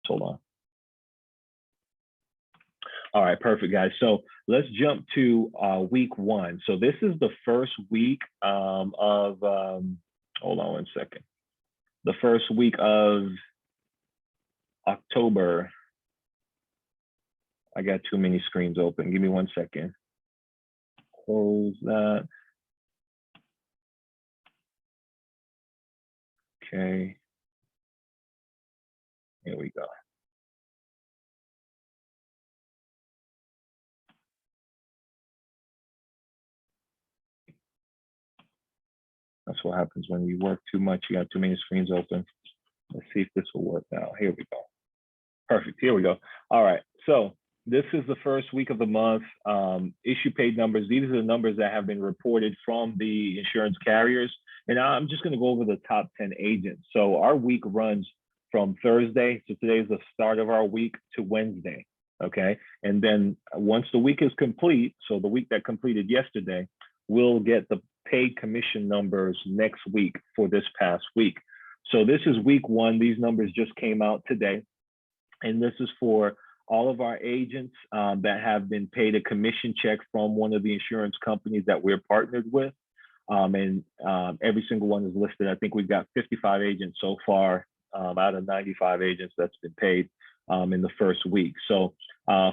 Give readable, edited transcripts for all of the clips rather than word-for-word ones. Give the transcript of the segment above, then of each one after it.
Hold on. All right, perfect, guys. So let's jump to week 1. So this is the first week of, hold on one second. The first week of October. I got too many screens open. Give me 1 second. Close that. Okay. Here we go. That's what happens when you work too much. You got too many screens open. Let's see if this will work now. Here we go. Perfect. Here we go. All right. So this is the first week of the month. Issue paid numbers. These are the numbers that have been reported from the insurance carriers. And I'm just going to go over the top 10 agents. So our week runs from Thursday. So today is the start of our week to Wednesday. Okay. And then once the week is complete, so the week that completed yesterday, we'll get the paid commission numbers next week for this past week. So this is week 1. These numbers just came out today. And this is for all of our agents that have been paid a commission check from one of the insurance companies that we're partnered with. Every single one is listed. I think we've got 55 agents so far out of 95 agents that's been paid in the first week. So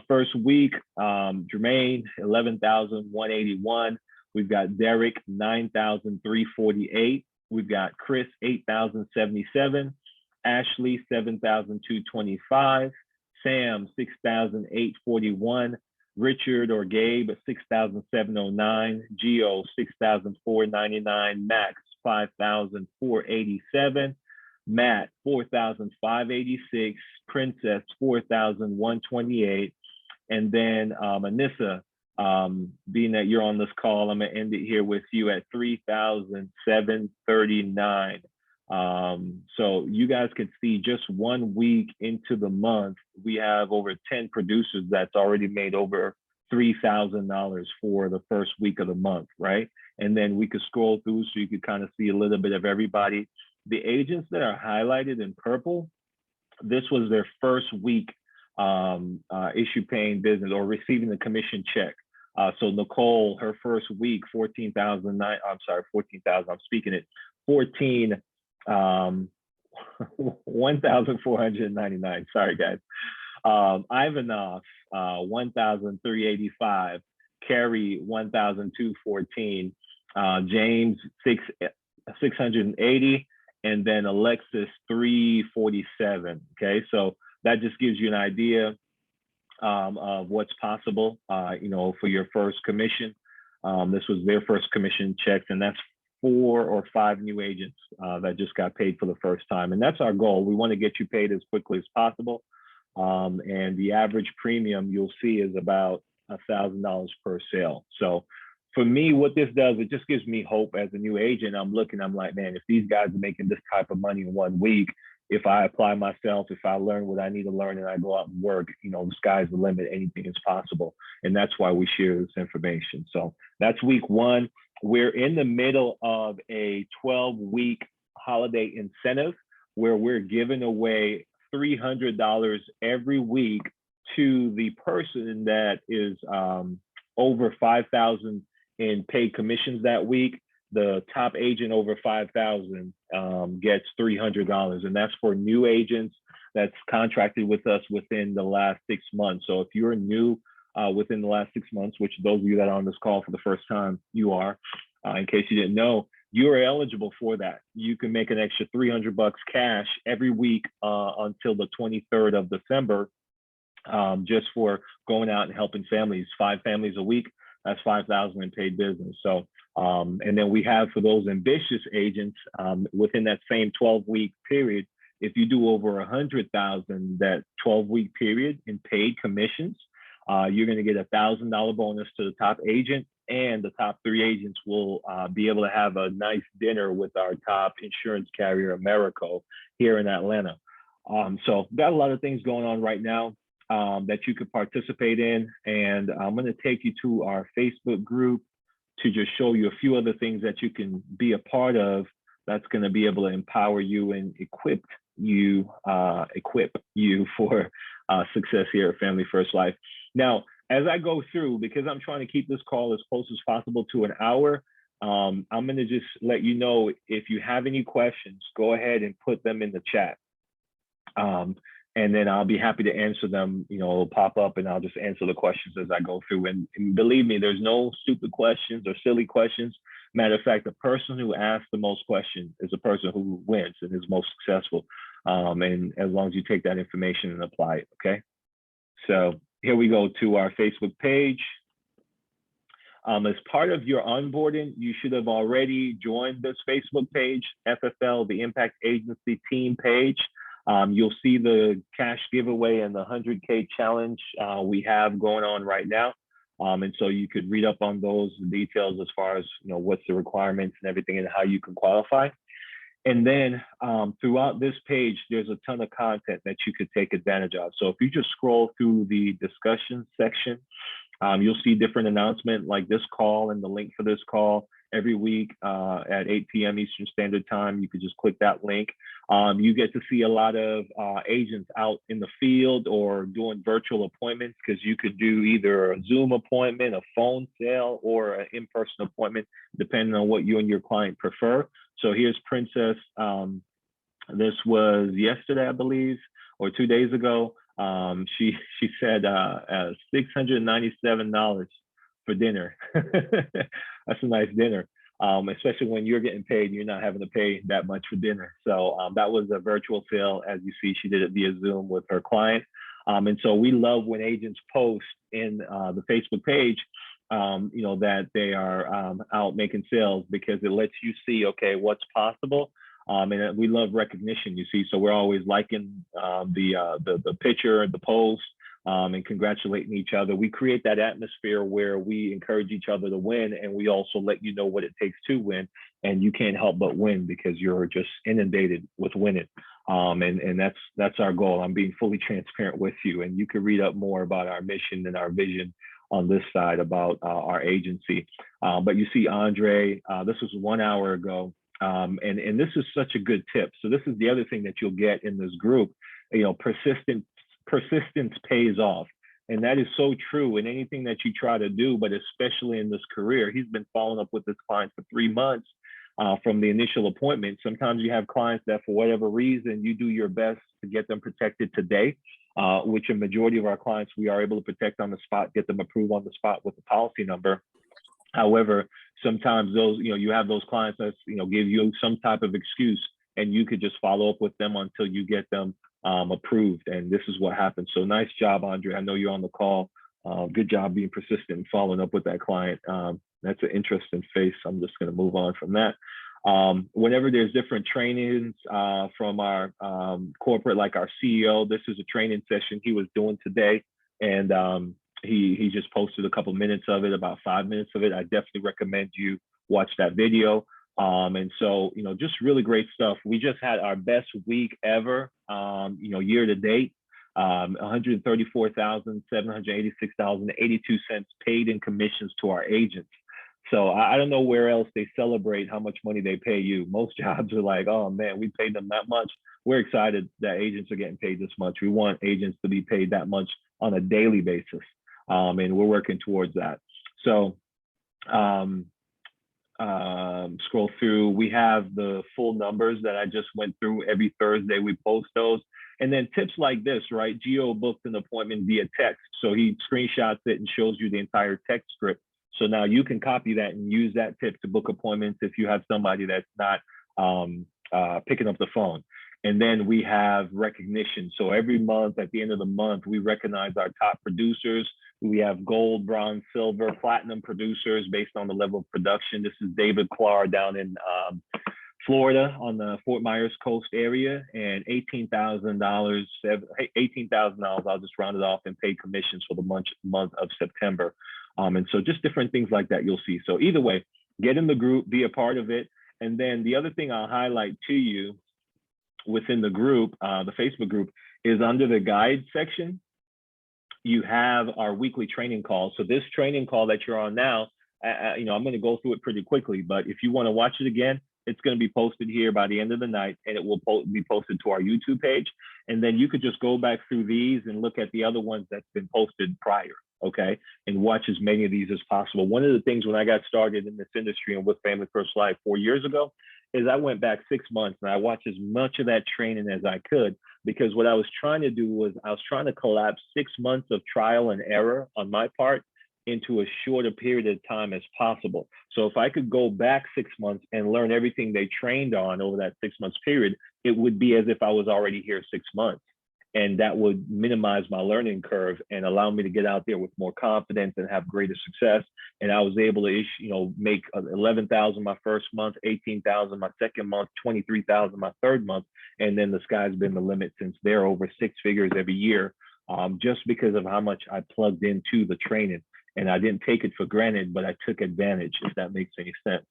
first week, Jermaine, 11,181. We've got Derek, 9,348. We've got Chris, 8,077. Ashley, 7,225. Sam, 6,841. Richard or Gabe, 6,709. Geo, 6,499. Max, 5,487. Matt, 4,586. Princess, 4,128. And then Anissa, being that you're on this call, I'm gonna end it here with you at 3,739. So you guys can see just 1 week into the month, we have over 10 producers that's already made over $3,000 for the first week of the month, right? And then we could scroll through so you could kind of see a little bit of everybody. The agents that are highlighted in purple, this was their first week issue paying business or receiving the commission check. So Nicole, her first week, 14,000, I'm sorry, 14,000, I'm speaking it, 1,499, sorry guys. Ivanov, 1,385, Carrie, 1,214, James, 680, and then Alexis, 347, okay? So that just gives you an idea of what's possible, you know, for your first commission. This was their first commission checks, and that's 4 or 5 new agents that just got paid for the first time. And that's our goal. We want to get you paid as quickly as possible. And the average premium you'll see is about $1,000 per sale. So for me, what this does, it just gives me hope as a new agent. I'm like, man, if these guys are making this type of money in 1 week, if I apply myself, if I learn what I need to learn and I go out and work, you know, the sky's the limit, anything is possible. And that's why we share this information. So that's week 1. We're in the middle of a 12-week holiday incentive where we're giving away $300 every week to the person that is over 5,000 in paid commissions that week. The top agent over 5,000 gets $300, and that's for new agents that's contracted with us within the last 6 months. So if you're new within the last 6 months, which those of you that are on this call for the first time, you are, in case you didn't know, you are eligible for that. You can make an extra $300 cash every week until the 23rd of December, just for going out and helping families. 5 families a week, that's 5,000 in paid business. So, and then we have for those ambitious agents within that same 12-week period, if you do over 100,000 that 12-week period in paid commissions, you're going to get a $1,000 bonus to the top agent, and the top 3 agents will be able to have a nice dinner with our top insurance carrier, Americo, here in Atlanta. So got a lot of things going on right now that you could participate in. And I'm going to take you to our Facebook group to just show you a few other things that you can be a part of that's going to be able to empower you and equip you, equip you for success here at Family First Life. Now, as I go through, because I'm trying to keep this call as close as possible to an hour, I'm going to just let you know, if you have any questions, go ahead and put them in the chat. And then I'll be happy to answer them. You know, it'll pop up and I'll just answer the questions as I go through. And believe me, there's no stupid questions or silly questions. Matter of fact, the person who asks the most questions is the person who wins and is most successful. And as long as you take that information and apply it, okay? So here we go to our Facebook page. As part of your onboarding, you should have already joined this Facebook page, FFL, the Impact Agency Team page. You'll see the cash giveaway and the 100K challenge we have going on right now. And so you could read up on those details as far as, you know, what's the requirements and everything and how you can qualify. And then throughout this page, there's a ton of content that you could take advantage of. So if you just scroll through the discussion section, you'll see different announcements like this call and the link for this call every week at 8 p.m. Eastern Standard Time. You could just click that link. You get to see a lot of agents out in the field or doing virtual appointments, because you could do either a Zoom appointment, a phone sale, or an in-person appointment, depending on what you and your client prefer. So here's Princess. This was yesterday, I believe, or 2 days ago. She said $697 for dinner. That's a nice dinner, especially when you're getting paid and you're not having to pay that much for dinner. So that was a virtual sale. As you see, she did it via Zoom with her client. And so we love when agents post in the Facebook page, you know, that they are out making sales, because it lets you see, okay, what's possible. And we love recognition, you see. So we're always liking the picture and the post, and congratulating each other. We create that atmosphere where we encourage each other to win, and we also let you know what it takes to win. And you can't help but win because you're just inundated with winning. And that's our goal. I'm being fully transparent with you, and you can read up more about our mission and our vision on this side about our agency. But you see, Andre, this was 1 hour ago. And this is such a good tip. So this is the other thing that you'll get in this group. You know, persistence pays off. And that is so true in anything that you try to do, but especially in this career. He's been following up with this client for 3 months from the initial appointment. Sometimes you have clients that for whatever reason, you do your best to get them protected today, which a majority of our clients, we are able to protect on the spot, get them approved on the spot with the policy number. However, sometimes those, you know, you have those clients that, you know, give you some type of excuse, and you could just follow up with them until you get them approved. And this is what happens. So nice job, Andre. I know you're on the call. Good job being persistent and following up with that client. That's an interesting face. I'm just going to move on from that. Whenever there's different trainings from our corporate, like our CEO, this is a training session he was doing today. And he just posted a couple minutes of it, about 5 minutes of it. I definitely recommend you watch that video. And so, you know, just really great stuff. We just had our best week ever, you know, year to date, $134,786.82 paid in commissions to our agents. So I don't know where else they celebrate how much money they pay you. Most jobs are like, oh man, we paid them that much. We're excited that agents are getting paid this much. We want agents to be paid that much on a daily basis. And we're working towards that. So scroll through, we have the full numbers that I just went through. Every Thursday we post those. And then tips like this, right? Gio booked an appointment via text. So he screenshots it and shows you the entire text script. So now you can copy that and use that tip to book appointments if you have somebody that's not picking up the phone. And then we have recognition. So every month, at the end of the month, we recognize our top producers. We have gold, bronze, silver, platinum producers based on the level of production. This is David Clark down in Florida on the Fort Myers coast area, and $18,000, I'll just round it off, and pay commissions for the month of September. And so just different things like that you'll see. So either way, get in the group, be a part of it. And then the other thing I'll highlight to you within the group, the Facebook group, is under the guide section, you have our weekly training call. So this training call that you're on now, you know, I'm going to go through it pretty quickly, but if you want to watch it again, It's going to be posted here by the end of the night, and it will be posted to our YouTube page. And then you could just go back through these and look at the other ones that's been posted prior, okay? And watch as many of these as possible. One of the things when I got started in this industry and with Family First Life 4 years ago is I went back 6 months and I watched as much of that training as I could, because what I was trying to do was I was trying to collapse 6 months of trial and error on my part into a shorter period of time as possible. So if I could go back 6 months and learn everything they trained on over that 6 months period, it would be as if I was already here 6 months. And that would minimize my learning curve and allow me to get out there with more confidence and have greater success. And I was able to make 11,000 my first month, 18,000 my second month, 23,000 my third month. And then the sky's been the limit since there, over 6 figures every year, just because of how much I plugged into the training. And I didn't take it for granted, but I took advantage, if that makes any sense.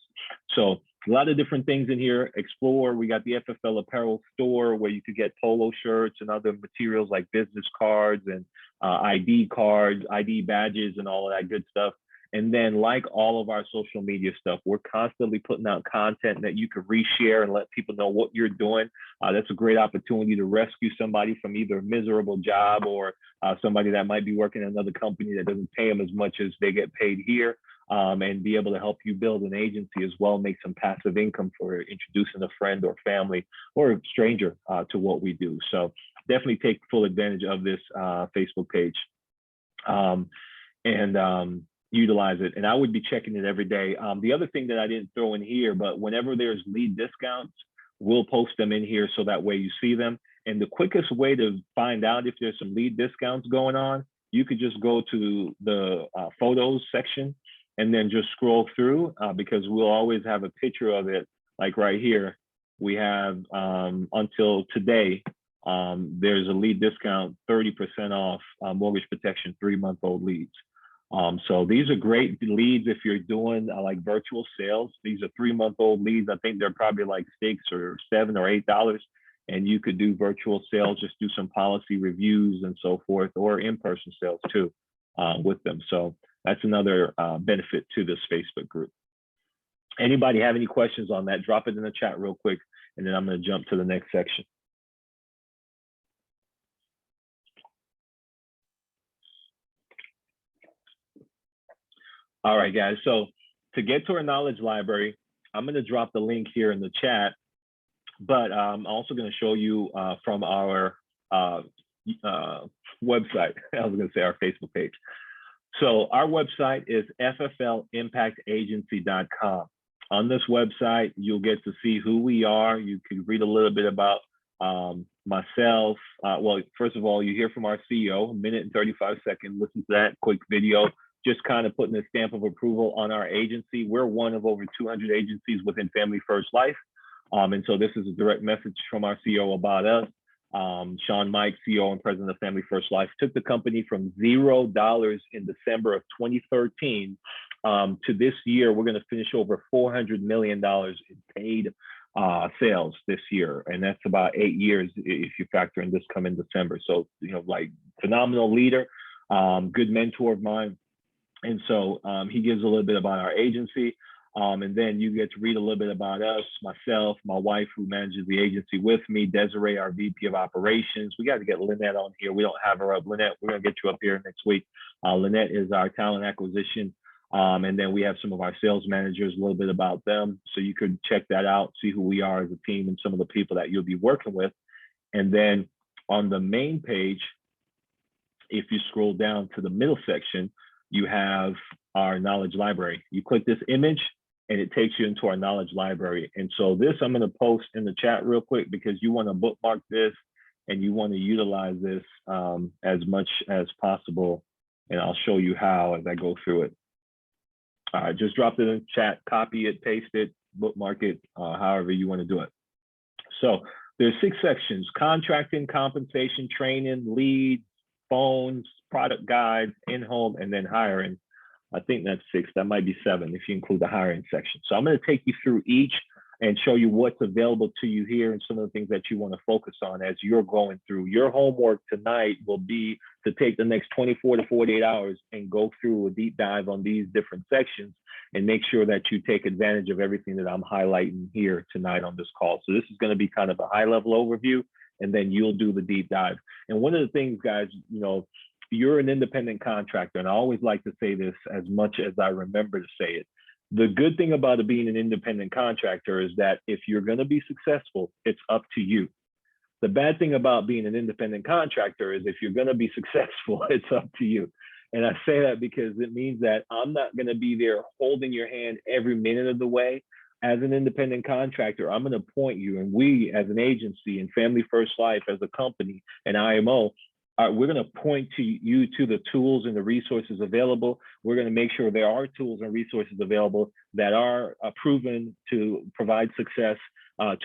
So a lot of different things in here. Explore. We got the FFL apparel store where you could get polo shirts and other materials like business cards and ID cards, ID badges, and all of that good stuff. And then, like all of our social media stuff, we're constantly putting out content that you can reshare and let people know what you're doing. That's a great opportunity to rescue somebody from either a miserable job or somebody that might be working in another company that doesn't pay them as much as they get paid here, and be able to help you build an agency as well, make some passive income for introducing a friend or family or a stranger to what we do. So definitely take full advantage of this Facebook page. And utilize it. And I would be checking it every day. The other thing that I didn't throw in here, but whenever there's lead discounts, we'll post them in here so that way you see them. And the quickest way to find out if there's some lead discounts going on, you could just go to the photos section and then just scroll through, because we'll always have a picture of it. Like right here, we have until today, there's a lead discount, 30% off mortgage protection 3-month-old leads. So these are great leads if you're doing like virtual sales. These are 3-month-old leads. I think they're probably like $6 or $7 or $8. And you could do virtual sales, just do some policy reviews and so forth, or in-person sales too with them. So that's another benefit to this Facebook group. Anybody have any questions on that? Drop it in the chat real quick, and then I'm going to jump to the next section. All right, guys. So to get to our knowledge library, I'm going to drop the link here in the chat, but I'm also going to show you from our website. I was going to say our Facebook page. So our website is fflimpactagency.com. On this website, you'll get to see who we are. You can read a little bit about myself. Well, first of all, you hear from our CEO, a minute and 35 seconds. Listen to that quick video, just kind of putting a stamp of approval on our agency. We're one of over 200 agencies within Family First Life. And so this is a direct message from our CEO about us. Sean Mike, CEO and president of Family First Life, took the company from $0 in December of 2013 to this year. We're going to finish over $400 million in paid sales this year. And that's about 8 years if you factor in this coming December. So, like phenomenal leader, good mentor of mine. And so he gives a little bit about our agency. And then you get to read a little bit about us, myself, my wife, who manages the agency with me, Desiree, our VP of operations. We got to get Lynette on here. We don't have her up. Lynette, we're going to get you up here next week. Lynette is our talent acquisition. And then we have some of our sales managers, a little bit about them. So you could check that out, see who we are as a team and some of the people that you'll be working with. And then on the main page, if you scroll down to the middle section, you have our knowledge library. You click this image and it takes you into our knowledge library. And so this I'm going to post in the chat real quick, because you want to bookmark this and you want to utilize this as much as possible. And I'll show you how as I go through it. All right, just drop it in the chat, copy it, paste it, bookmark it, however you want to do it. So there's 6 sections: contracting, compensation, training, leads, phones, product guides, in-home, and then hiring. I think that's 6. That might be 7 if you include the hiring section. So I'm going to take you through each and show you what's available to you here and some of the things that you want to focus on as you're going through. Your homework tonight will be to take the next 24 to 48 hours and go through a deep dive on these different sections and make sure that you take advantage of everything that I'm highlighting here tonight on this call. So this is going to be kind of a high level overview, and then you'll do the deep dive. And one of the things, guys, you know, you're an independent contractor, and I always like to say this as much as I remember to say it. The good thing about being an independent contractor is that if you're going to be successful, it's up to you. The bad thing about being an independent contractor is if you're going to be successful, it's up to you. And I say that because it means that I'm not going to be there holding your hand every minute of the way. As an independent contractor, I'm going to point you, and we as an agency and Family First Life as a company and IMO, we're going to point to you to the tools and the resources available. We're going to make sure there are tools and resources available that are proven to provide success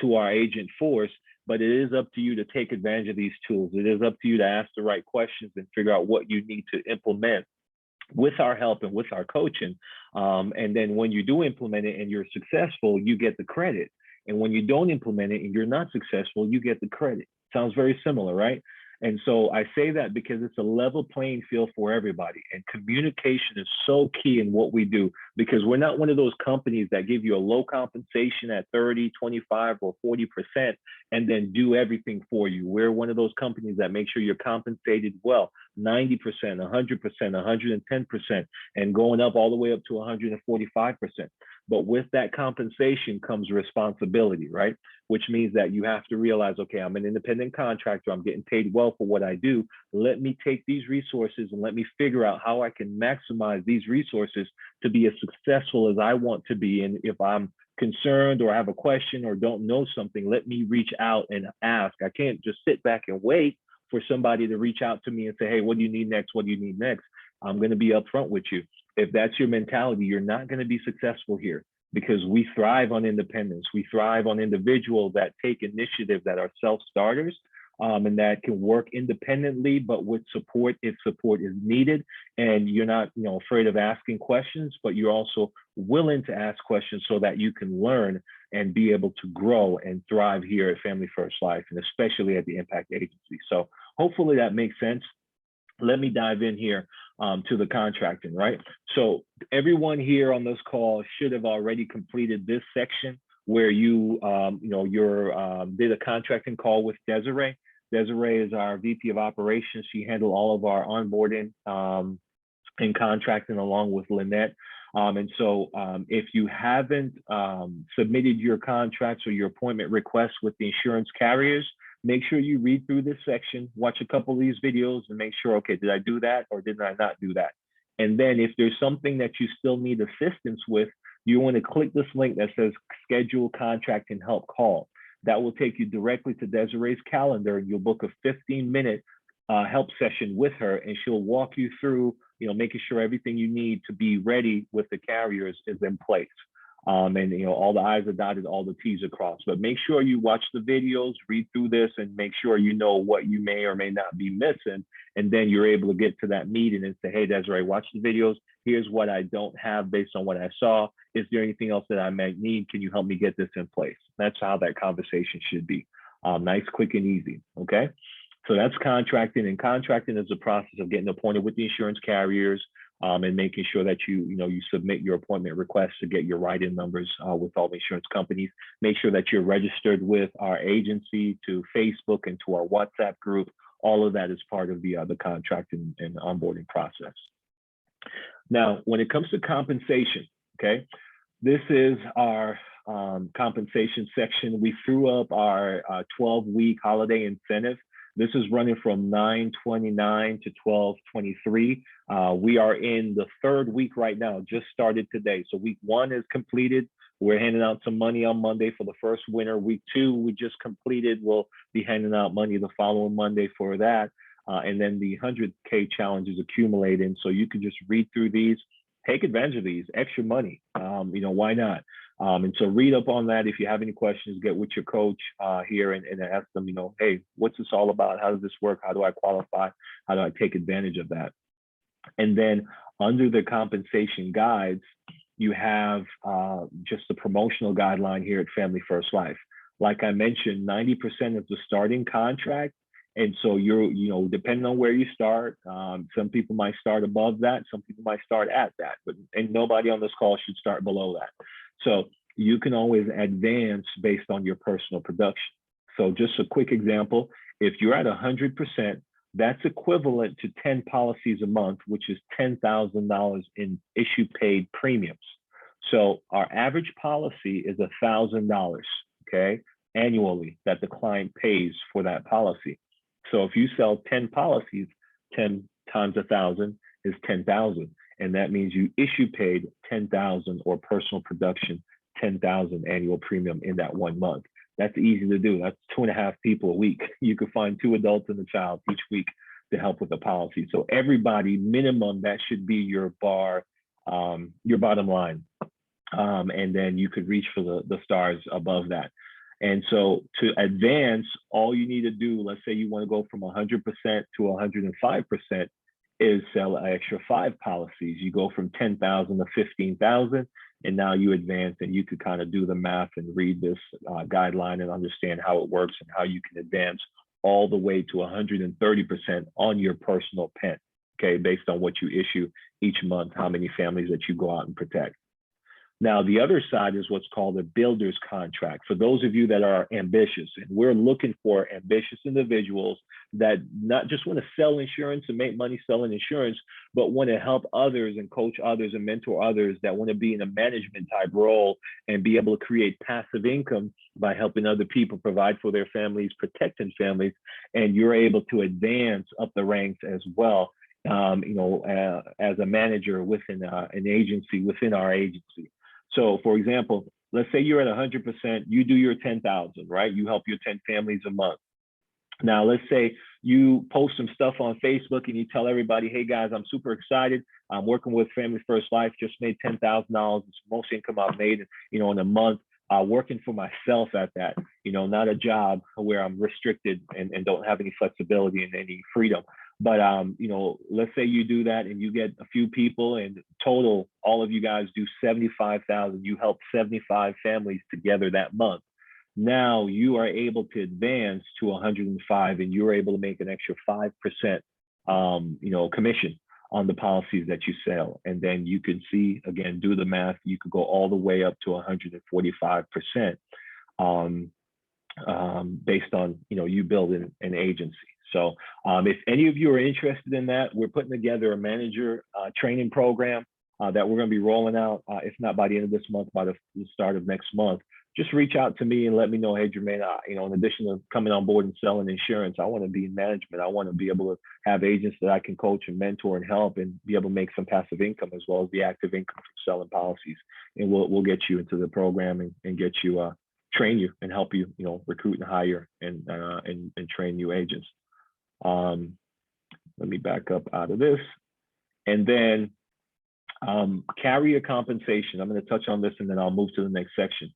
to our agent force. But it is up to you to take advantage of these tools. It is up to you to ask the right questions and figure out what you need to implement with our help and with our coaching. And then when you do implement it and you're successful, you get the credit. And when you don't implement it and you're not successful, you get the credit. Sounds very similar, right? And so I say that because it's a level playing field for everybody. And communication is so key in what we do, because we're not one of those companies that give you a low compensation at 30, 25, or 40% and then do everything for you. We're one of those companies that make sure you're compensated well, 90%, 100%, 110%, and going up all the way up to 145%. But with that compensation comes responsibility, right? Which means that you have to realize, okay, I'm an independent contractor. I'm getting paid well for what I do. Let me take these resources and let me figure out how I can maximize these resources to be as successful as I want to be. And if I'm concerned or have a question or don't know something, let me reach out and ask. I can't just sit back and wait for somebody to reach out to me and say, hey, what do you need next? What do you need next? I'm going to be upfront with you. If that's your mentality, you're not going to be successful here, because we thrive on independence. We thrive on individuals that take initiative, that are self-starters, and that can work independently, but with support if support is needed. And you're not, afraid of asking questions, but you're also willing to ask questions so that you can learn and be able to grow and thrive here at Family First Life, and especially at the Impact Agency. So hopefully that makes sense. Let me dive in here to the contracting, right? So everyone here on this call should have already completed this section where you, did a contracting call with Desiree. Desiree is our VP of Operations. She handled all of our onboarding and contracting along with Lynette. And so if you haven't submitted your contracts or your appointment requests with the insurance carriers, make sure you read through this section, watch a couple of these videos and make sure, okay, did I do that or did I not do that? And then if there's something that you still need assistance with, you want to click this link that says schedule contract and help call. That will take you directly to Desiree's calendar, and you'll book a 15-minute help session with her, and she'll walk you through, making sure everything you need to be ready with the carriers is in place. And all the I's are dotted, all the T's are crossed. But make sure you watch the videos, read through this, and make sure you know what you may or may not be missing. And then you're able to get to that meeting and say, hey, Desiree, watch the videos. Here's what I don't have based on what I saw. Is there anything else that I might need? Can you help me get this in place? That's how that conversation should be. Nice, quick, and easy. Okay. So that's contracting, and contracting is the process of getting appointed with the insurance carriers, and making sure that you submit your appointment requests to get your write-in numbers with all the insurance companies. Make sure that you're registered with our agency, to Facebook, and to our WhatsApp group. All of that is part of the contracting and onboarding process. Now, when it comes to compensation, okay, this is our compensation section. We threw up our 12-week holiday incentive. This is running from 9/29 to 12/23. We are in the third week right now, just started today. So week 1 is completed. We're handing out some money on Monday for the first winner. Week 2, we just completed. We'll be handing out money the following Monday for that. And then the 100K challenge is accumulating. So you can just read through these, take advantage of these, extra money. Why not? And so read up on that. If you have any questions, get with your coach here and ask them, hey, what's this all about? How does this work? How do I qualify? How do I take advantage of that? And then under the compensation guides, you have just the promotional guideline here at Family First Life. Like I mentioned, 90% of the starting contract And so depending on where you start, some people might start above that, some people might start at that, and nobody on this call should start below that. So you can always advance based on your personal production. So just a quick example, if you're at 100%, that's equivalent to 10 policies a month, which is $10,000 in issue paid premiums. So our average policy is $1,000, okay, annually that the client pays for that policy. So if you sell 10 policies, 10 times 1,000 is 10,000. And that means you issue paid 10,000 or personal production, 10,000 annual premium in that 1 month. That's easy to do. That's 2.5 people a week. You could find 2 adults and a child each week to help with the policy. So everybody, minimum, that should be your bar, your bottom line. And then you could reach for the stars above that. And so to advance, all you need to do, let's say you want to go from 100% to 105%, is sell an extra 5 policies. You go from 10,000 to 15,000, and now you advance, and you could kind of do the math and read this guideline and understand how it works and how you can advance all the way to 130% on your personal pen, okay, based on what you issue each month, how many families that you go out and protect. Now, the other side is what's called a builder's contract. For those of you that are ambitious, and we're looking for ambitious individuals that not just want to sell insurance and make money selling insurance, but want to help others and coach others and mentor others, that want to be in a management type role and be able to create passive income by helping other people provide for their families, protecting families, and you're able to advance up the ranks as well, as a manager within an agency, within our agency. So for example, let's say you're at 100%, you do your 10,000, right? You help your 10 families a month. Now, let's say you post some stuff on Facebook and you tell everybody, hey guys, I'm super excited. I'm working with Family First Life, just made $10,000. It's the most income I've made, in a month, working for myself at that, not a job where I'm restricted and don't have any flexibility and any freedom. But, let's say you do that and you get a few people, and total, all of you guys do 75,000. You help 75 families together that month. Now you are able to advance to 105, and you're able to make an extra 5%, commission on the policies that you sell. And then you can see, again, do the math, you could go all the way up to 145%, based on, you building an agency. So if any of you are interested in that, we're putting together a manager training program that we're going to be rolling out, if not by the end of this month, by the start of next month. Just reach out to me and let me know, hey, Jermaine, in addition to coming on board and selling insurance, I want to be in management. I want to be able to have agents that I can coach and mentor and help, and be able to make some passive income as well as the active income from selling policies. And we'll get you into the program and get you, train you and help you, recruit and hire and train new agents. Let me back up out of this. And then carrier compensation. I'm going to touch on this and then I'll move to the next section.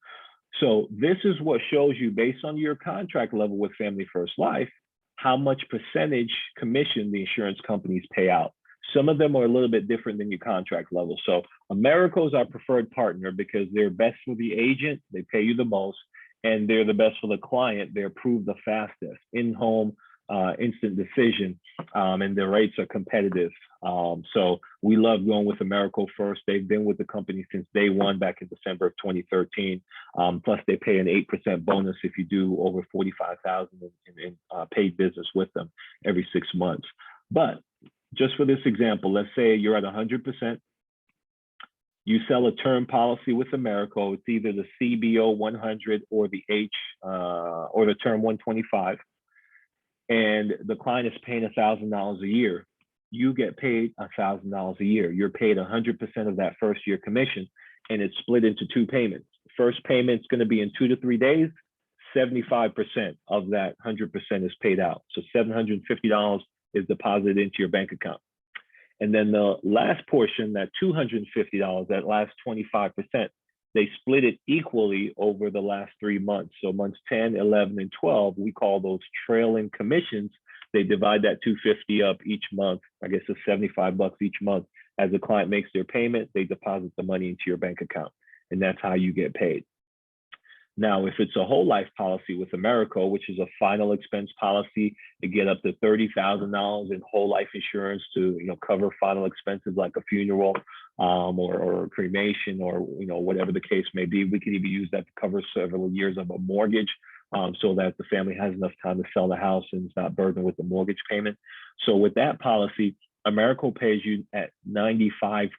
So this is what shows you, based on your contract level with Family First Life, how much percentage commission the insurance companies pay out. Some of them are a little bit different than your contract level. So Americo is our preferred partner because they're best for the agent, they pay you the most, and they're the best for the client. They're approved the fastest, in-home, instant decision, and their rates are competitive. So we love going with Americo first. They've been with the company since day one, back in December of 2013. Plus they pay an 8% bonus if you do over 45,000 in paid business with them every 6 months. But just for this example, let's say you're at 100%. You sell a term policy with Americo. It's either the CBO 100 or the or the term 125. And the client is paying $1,000 a year. You get paid $1,000 a year. You're paid 100% of that first year commission, and it's split into 2 payments. First payment's going to be in 2 to 3 days. 75% of that 100% is paid out. So $750 is deposited into your bank account. And then the last portion, that $250, that last 25%, they split it equally over the last 3 months. So months 10, 11, and 12, we call those trailing commissions. They divide that $250 up each month. I guess it's $75 each month. As the client makes their payment, they deposit the money into your bank account. And that's how you get paid. Now, if it's a whole life policy with Americo, which is a final expense policy, you get up to $30,000 in whole life insurance to cover final expenses like a funeral or cremation or whatever the case may be. We can even use that to cover several years of a mortgage so that the family has enough time to sell the house and it's not burdened with the mortgage payment. So with that policy, Americo pays you at 95%.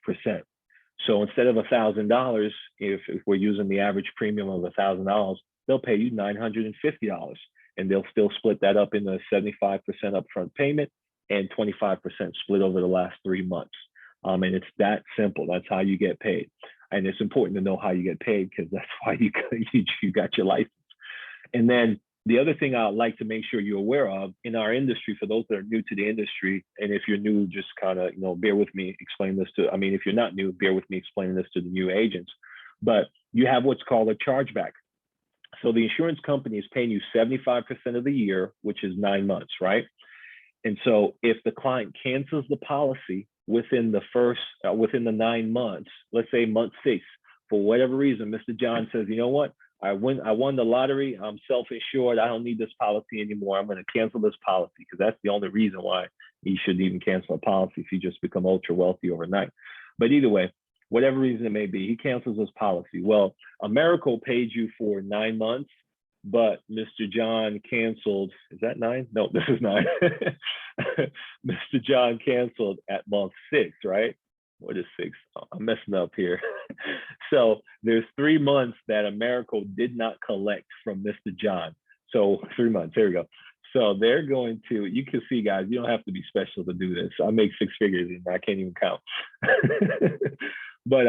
So instead of $1,000, if we're using the average premium of $1,000, they'll pay you $950, and they'll still split that up into 75% upfront payment and 25% split over the last 3 months. And it's that simple. That's how you get paid. And it's important to know how you get paid because that's why you got your license. And then the other thing I'd like to make sure you're aware of in our industry, for those that are new to the industry, and if you're new, just kind of, bear with me, explain this to, if you're not new, bear with me explaining this to the new agents, but you have what's called a chargeback. So the insurance company is paying you 75% of the year, which is 9 months, right? And so if the client cancels the policy within the 9 months, let's say month 6, for whatever reason, Mr. John says, you know what? I won the lottery. I'm self-insured. I don't need this policy anymore. I'm going to cancel this policy because that's the only reason why you shouldn't even cancel a policy if you just become ultra wealthy overnight. But either way, whatever reason it may be, he cancels his policy. Well, Americo paid you for 9 months, but Mr. John canceled. Is that 9? No, this is 9. Mr. John canceled at month 6, right? What is 6? Oh, I'm messing up here. So there's 3 months that Americo did not collect from Mr. John. So 3 months, there we go. So they're going to, you can see, guys, you don't have to be special to do this. I make 6 figures and I can't even count. But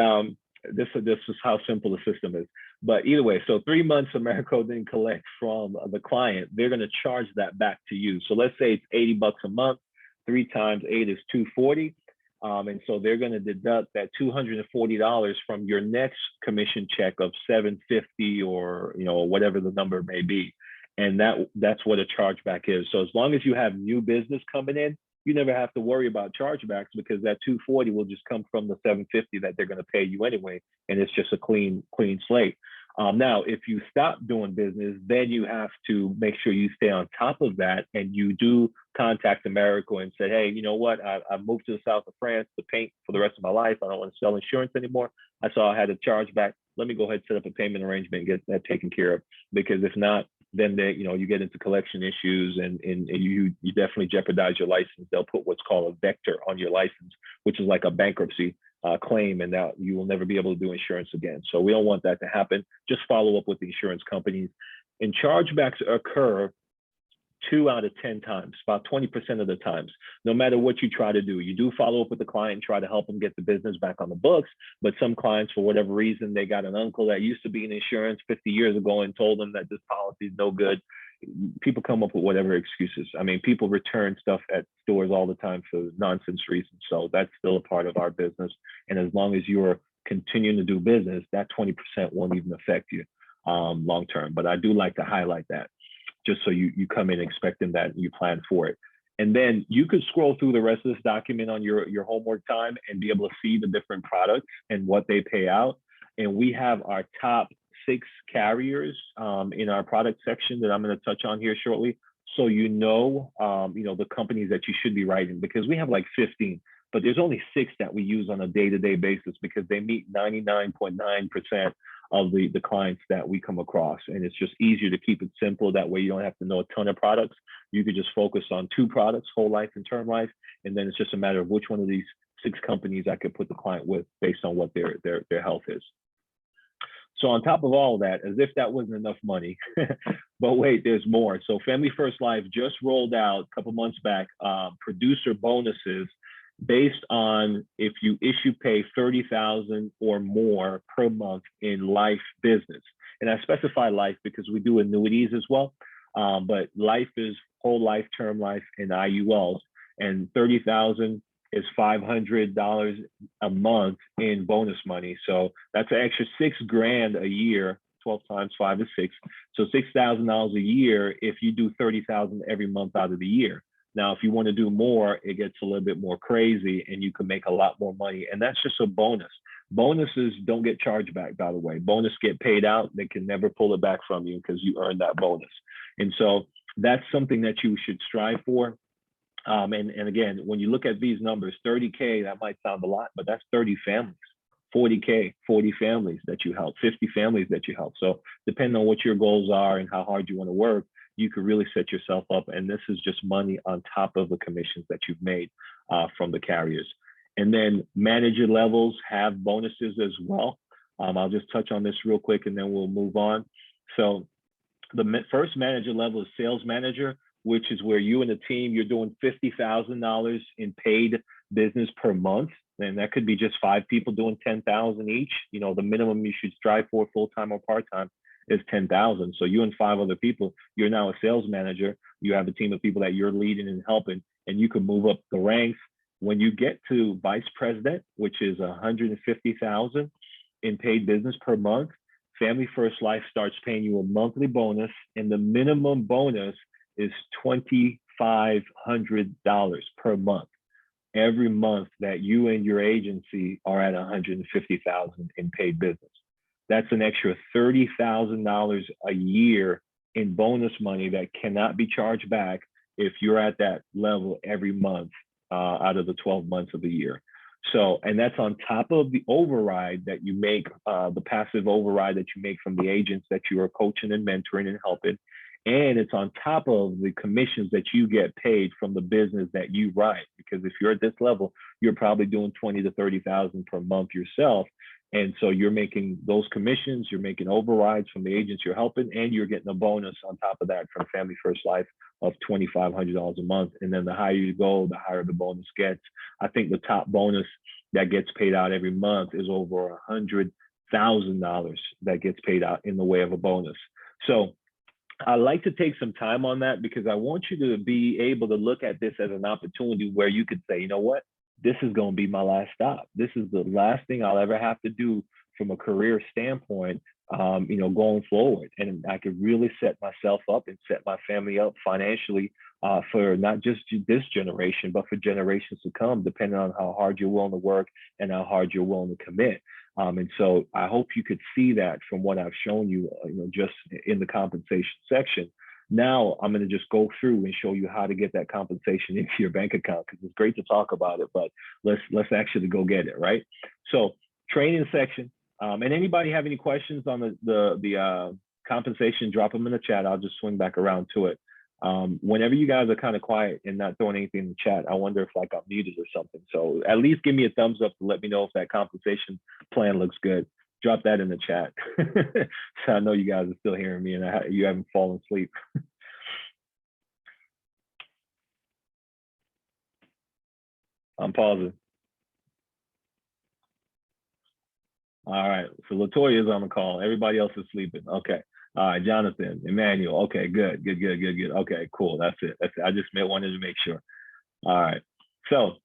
this is how simple the system is. But either way, so 3 months Americo didn't collect from the client. They're going to charge that back to you. So let's say it's $80 a month. 3 times 8 is $240. And so they're going to deduct that $240 from your next commission check of $750 or whatever the number may be, and that's what a chargeback is. So as long as you have new business coming in, you never have to worry about chargebacks because that $240 will just come from the $750 that they're going to pay you anyway, and it's just a clean slate. Now, if you stop doing business, then you have to make sure you stay on top of that, and you do contact Americo and say, hey, you know what? I moved to the south of France to paint for the rest of my life. I don't want to sell insurance anymore. I saw I had a chargeback. Let me go ahead and set up a payment arrangement and get that taken care of. Because if not, then you get into collection issues and you definitely jeopardize your license. They'll put what's called a vector on your license, which is like a bankruptcy claim, and now you will never be able to do insurance again. So we don't want that to happen. Just follow up with the insurance companies. And chargebacks occur 2 out of 10 times, about 20% of the times, no matter what you try to do. You do follow up with the client and try to help them get the business back on the books. But some clients, for whatever reason, they got an uncle that used to be in insurance 50 years ago and told them that this policy is no good. People come up with whatever excuses. People return stuff at stores all the time for nonsense reasons. So that's still a part of our business. And as long as you're continuing to do business, that 20% won't even affect you long term. But I do like to highlight that, just so you come in expecting that and you plan for it. And then you could scroll through the rest of this document on your homework time and be able to see the different products and what they pay out. And we have our top 6 carriers in our product section that I'm going to touch on here shortly. So the companies that you should be writing, because we have like 15, but there's only 6 that we use on a day-to-day basis because they meet 99.9% of the clients that we come across. And it's just easier to keep it simple. That way you don't have to know a ton of products. You could just focus on 2 products, whole life and term life. And then it's just a matter of which one of these 6 companies I could put the client with based on what their health is. So on top of all of that, as if that wasn't enough money, but wait, there's more. So Family First Life just rolled out a couple months back producer bonuses based on if you pay $30,000 or more per month in life business. And I specify life because we do annuities as well. But life is whole life, term life, and IULs. And $30,000 is $500 a month in bonus money. So that's an extra $6,000 a year. 12 times 5 is 6. So $6,000 a year if you do $30,000 every month out of the year. Now, if you want to do more, it gets a little bit more crazy and you can make a lot more money. And that's just a bonus. Bonuses don't get charged back, by the way. Bonus get paid out. They can never pull it back from you because you earned that bonus. And so that's something that you should strive for. And again, when you look at these numbers, 30K, that might sound a lot, but that's 30 families. 40K, 40 families that you help, 50 families that you help. So depending on what your goals are and how hard you want to work, you could really set yourself up. And this is just money on top of the commissions that you've made from the carriers. And then manager levels have bonuses as well. I'll just touch on this real quick and then we'll move on. So the first manager level is sales manager, which is where you and the team, you're doing $50,000 in paid business per month. And that could be just 5 people doing 10,000 each. You know, the minimum you should strive for full-time or part-time is 10,000. So you and 5 other people, you're now a sales manager. You have a team of people that you're leading and helping, and you can move up the ranks. When you get to vice president, which is 150,000 in paid business per month, Family First Life starts paying you a monthly bonus, and the minimum bonus is $2,500 per month. Every month that you and your agency are at 150,000 in paid business. That's an extra $30,000 a year in bonus money that cannot be charged back if you're at that level every month out of the 12 months of the year. So, and that's on top of the override that you make, the passive override that you make from the agents that you are coaching and mentoring and helping. And it's on top of the commissions that you get paid from the business that you write. Because if you're at this level, you're probably doing 20 to 30,000 per month yourself. And so you're making those commissions, you're making overrides from the agents you're helping, and you're getting a bonus on top of that from Family First Life of $2,500 a month. And then the higher you go, the higher the bonus gets. I think the top bonus that gets paid out every month is over $100,000 that gets paid out in the way of a bonus. So I like to take some time on that because I want you to be able to look at this as an opportunity where you could say, you know what, this is going to be my last stop. This is the last thing I'll ever have to do from a career standpoint, you know, going forward. And I could really set myself up and set my family up financially for not just this generation, but for generations to come, depending on how hard you're willing to work and how hard you're willing to commit. And so I hope you could see that from what I've shown you, you know, just in the compensation section. Now I'm going to just go through and show you how to get that compensation into your bank account, because it's great to talk about it, but let's actually go get it, right? So training section, and anybody have any questions on the compensation, drop them in the chat. I'll just swing back around to it. Whenever you guys are kind of quiet and not throwing anything in the chat, I wonder if like I'm muted or something. So at least give me a thumbs up to let me know if that compensation plan looks good. Drop that in the chat. So I know you guys are still hearing me and you haven't fallen asleep. I'm pausing. All right, so Latoya's on the call. Everybody else is sleeping. Okay. All right, Jonathan, Emmanuel. Okay, good. Okay, cool. That's it. I just wanted to make sure. All right. So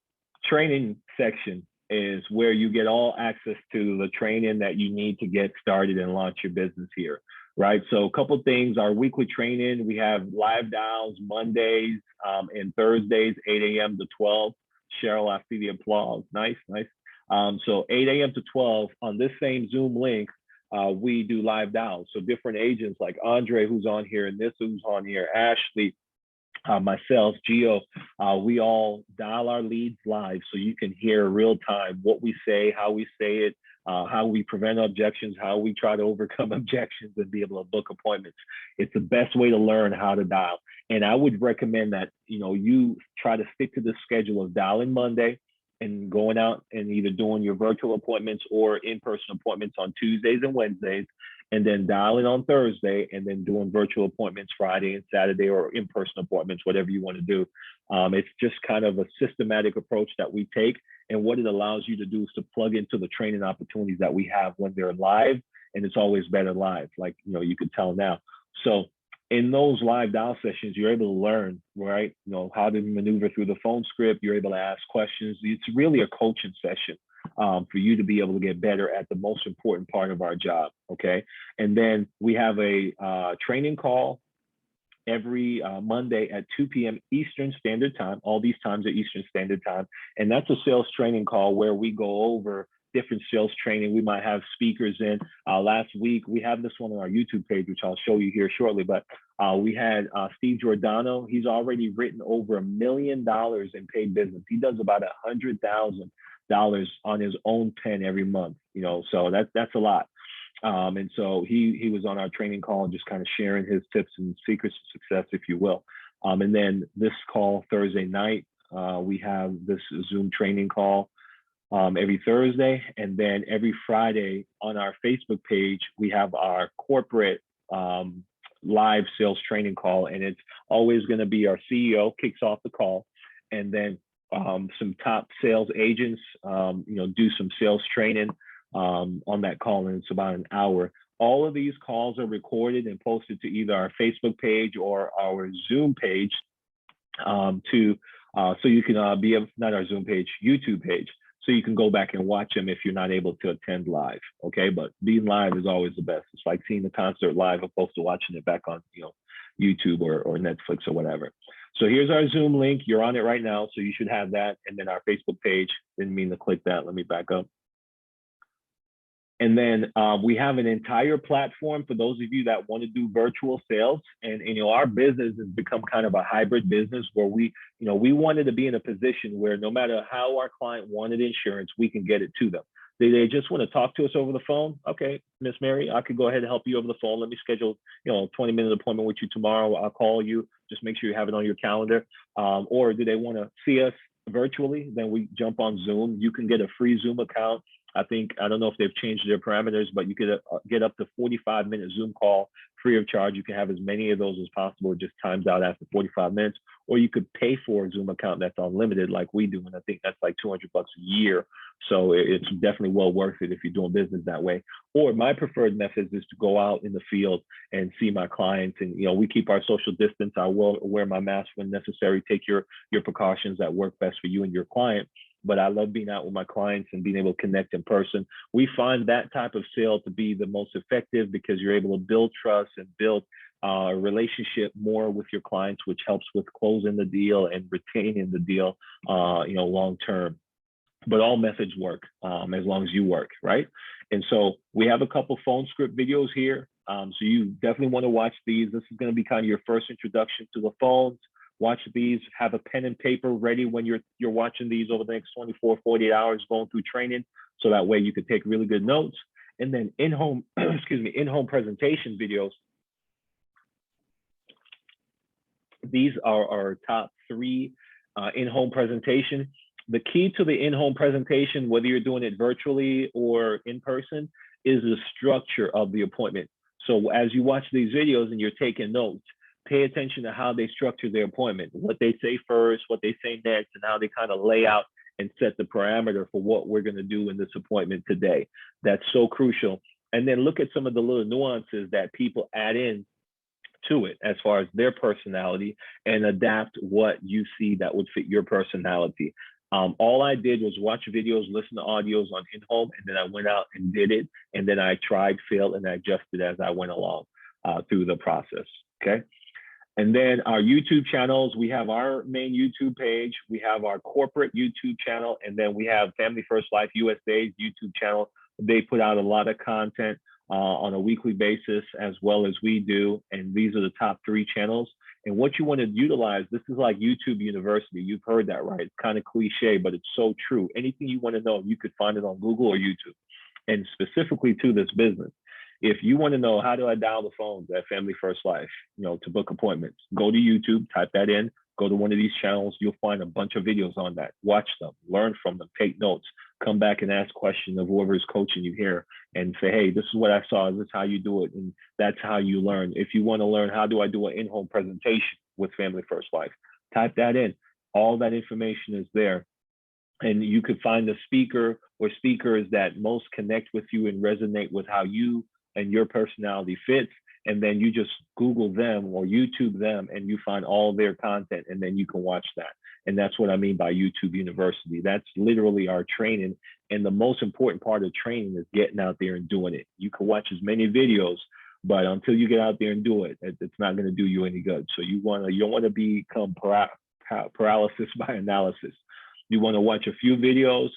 training section is where you get all access to the training that you need to get started and launch your business here, right? So a couple of things, our weekly training, we have live dials Mondays and Thursdays, 8 a.m. to 12. Cheryl, I see the applause. Nice. So 8 a.m. to 12 on this same Zoom link, we do live dials. So different agents like Andre, who's on here, and this who's on here, Ashley, myself, Gio, we all dial our leads live so you can hear real time what we say, how we say it, how we prevent objections, how we try to overcome objections and be able to book appointments. It's the best way to learn how to dial. And I would recommend that, you know, you try to stick to the schedule of dialing Monday and going out and either doing your virtual appointments or in-person appointments on Tuesdays and Wednesdays, and then dialing on Thursday, and then doing virtual appointments Friday and Saturday, or in-person appointments, whatever you want to do. It's just kind of a systematic approach that we take. And what it allows you to do is to plug into the training opportunities that we have when they're live, and it's always better live, like, you know, you can tell now. So in those live dial sessions, you're able to learn, right? You know, how to maneuver through the phone script. You're able to ask questions. It's really a coaching session for you to be able to get better at the most important part of our job, okay? And then we have a training call every Monday at 2 p.m. Eastern Standard Time. All these times are Eastern Standard Time. And that's a sales training call where we go over different sales training. We might have speakers in. Last week, we have this one on our YouTube page, which I'll show you here shortly, but we had Steve Giordano. He's already written over $1 million in paid business. He does about $100,000 on his own pen every month, you know, so that's a lot. And so he was on our training call and just kind of sharing his tips and secrets to success, if you will. And then this call Thursday night, we have this Zoom training call every Thursday. And then every Friday on our Facebook page, we have our corporate live sales training call. And it's always going to be our CEO kicks off the call. And then some top sales agents, you know, do some sales training on that call, and it's about an hour. All of these calls are recorded and posted to either our Facebook page or our Zoom page, so you can be not our Zoom page, YouTube page, so you can go back and watch them if you're not able to attend live. Okay, but being live is always the best. It's like seeing the concert live opposed to watching it back on, you know, YouTube or Netflix or whatever. So here's our Zoom link. You're on it right now, so you should have that. And then our Facebook page. Didn't mean to click that. Let me back up. And then we have an entire platform for those of you that want to do virtual sales. And you know, our business has become kind of a hybrid business where we wanted to be in a position where no matter how our client wanted insurance, we can get it to them. They just want to talk to us over the phone. Okay, Miss Mary, I could go ahead and help you over the phone. Let me schedule, you know, a 20-minute appointment with you tomorrow. I'll call you. Just make sure you have it on your calendar. Or do they want to see us virtually? Then we jump on Zoom. You can get a free Zoom account. I don't know if they've changed their parameters, but you could get up to 45-minute Zoom call free of charge. You can have as many of those as possible. It just times out after 45 minutes. Or you could pay for a Zoom account that's unlimited like we do. And I think that's like $200 a year. So it's definitely well worth it if you're doing business that way. Or my preferred method is to go out in the field and see my clients. And, you know, we keep our social distance. I will wear my mask when necessary. Take your precautions that work best for you and your client. But I love being out with my clients and being able to connect in person. We find that type of sale to be the most effective because you're able to build trust and build a relationship more with your clients, which helps with closing the deal and retaining the deal, you know, long term. But all methods work as long as you work, right? And so we have a couple phone script videos here. So you definitely want to watch these. This is going to be kind of your first introduction to the phones. Watch these, have a pen and paper ready when you're watching these over the next 24, 48 hours going through training. So that way you can take really good notes. And then in-home, in-home presentation videos. These are our top 3 in-home presentation. The key to the in-home presentation, whether you're doing it virtually or in person, is the structure of the appointment. So as you watch these videos and you're taking notes, pay attention to how they structure their appointment, what they say first, what they say next, and how they kind of lay out and set the parameter for what we're going to do in this appointment today. That's so crucial. And then look at some of the little nuances that people add in to it as far as their personality and adapt what you see that would fit your personality. All I did was watch videos, listen to audios on in-home, and then I went out and did it. And then I tried, failed, and I adjusted as I went along through the process, okay? And then our YouTube channels, we have our main YouTube page, we have our corporate YouTube channel, and then we have Family First Life USA's YouTube channel. They put out a lot of content on a weekly basis as well as we do. And these are the top 3 channels. And what you want to utilize, this is like YouTube University. You've heard that, right? It's kind of cliche, but it's so true. Anything you want to know, you could find it on Google or YouTube. And specifically to this business, if you want to know how do I dial the phones at Family First Life, you know, to book appointments, go to YouTube, type that in, go to one of these channels. You'll find a bunch of videos on that. Watch them, learn from them, take notes, come back and ask questions of whoever is coaching you here and say, hey, this is what I saw. This is how you do it. And that's how you learn. If you want to learn, how do I do an in-home presentation with Family First Life? Type that in. All that information is there. And you could find the speaker or speakers that most connect with you and resonate with how you and your personality fits. And then you just Google them or YouTube them and you find all their content and then you can watch that. And that's what I mean by YouTube University. That's literally our training. And the most important part of training is getting out there and doing it. You can watch as many videos, but until you get out there and do it, it's not going to do you any good. So you don't want to become paralysis by analysis. You want to watch a few videos,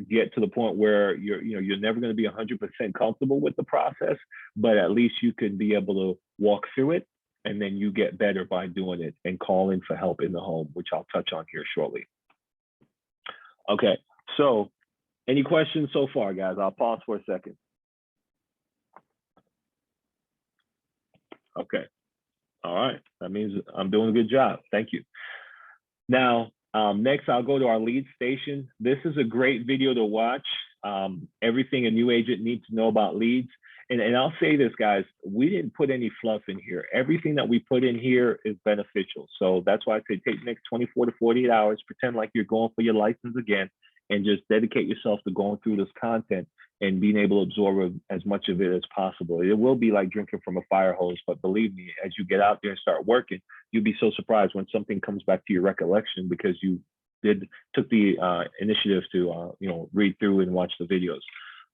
get to the point where you're never going to be 100% comfortable with the process, but at least you can be able to walk through it, and then you get better by doing it and calling for help in the home, which I'll touch on here shortly. Okay, so any questions so far, guys? I'll pause for a second. Okay, all right, that means I'm doing a good job. Thank you. Now, next, I'll go to our lead station. This is a great video to watch. Everything a new agent needs to know about leads. And I'll say this, guys, we didn't put any fluff in here. Everything that we put in here is beneficial. So that's why I say take the next 24 to 48 hours, pretend like you're going for your license again, and just dedicate yourself to going through this content and being able to absorb as much of it as possible. It will be like drinking from a fire hose, but believe me, as you get out there and start working, you'll be so surprised when something comes back to your recollection because you took the initiative to read through and watch the videos.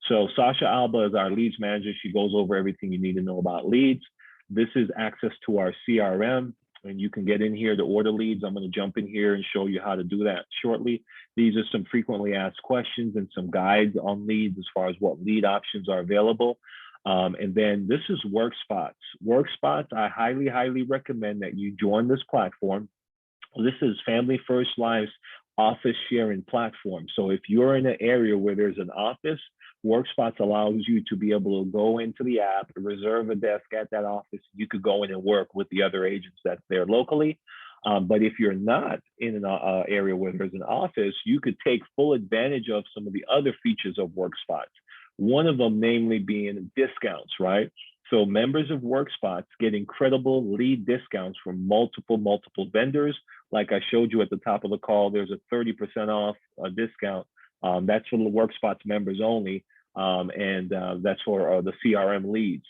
So Sasha Alba is our leads manager. She goes over everything you need to know about leads. This is access to our CRM, and you can get in here to order leads. I'm going to jump in here and show you how to do that shortly. These are some frequently asked questions and some guides on leads as far as what lead options are available. And then this is WorkSpots. WorkSpots, I highly, highly recommend that you join this platform. This is Family First Life's office sharing platform. So if you're in an area where there's an office, WorkSpots allows you to be able to go into the app, reserve a desk at that office. You could go in and work with the other agents that's there locally. But if you're not in an area where there's an office, you could take full advantage of some of the other features of WorkSpots. One of them, namely, being discounts, right? So members of WorkSpots get incredible lead discounts from multiple vendors. Like I showed you at the top of the call, there's a 30% off discount. That's for the WorkSpots members only, and that's for the CRM leads.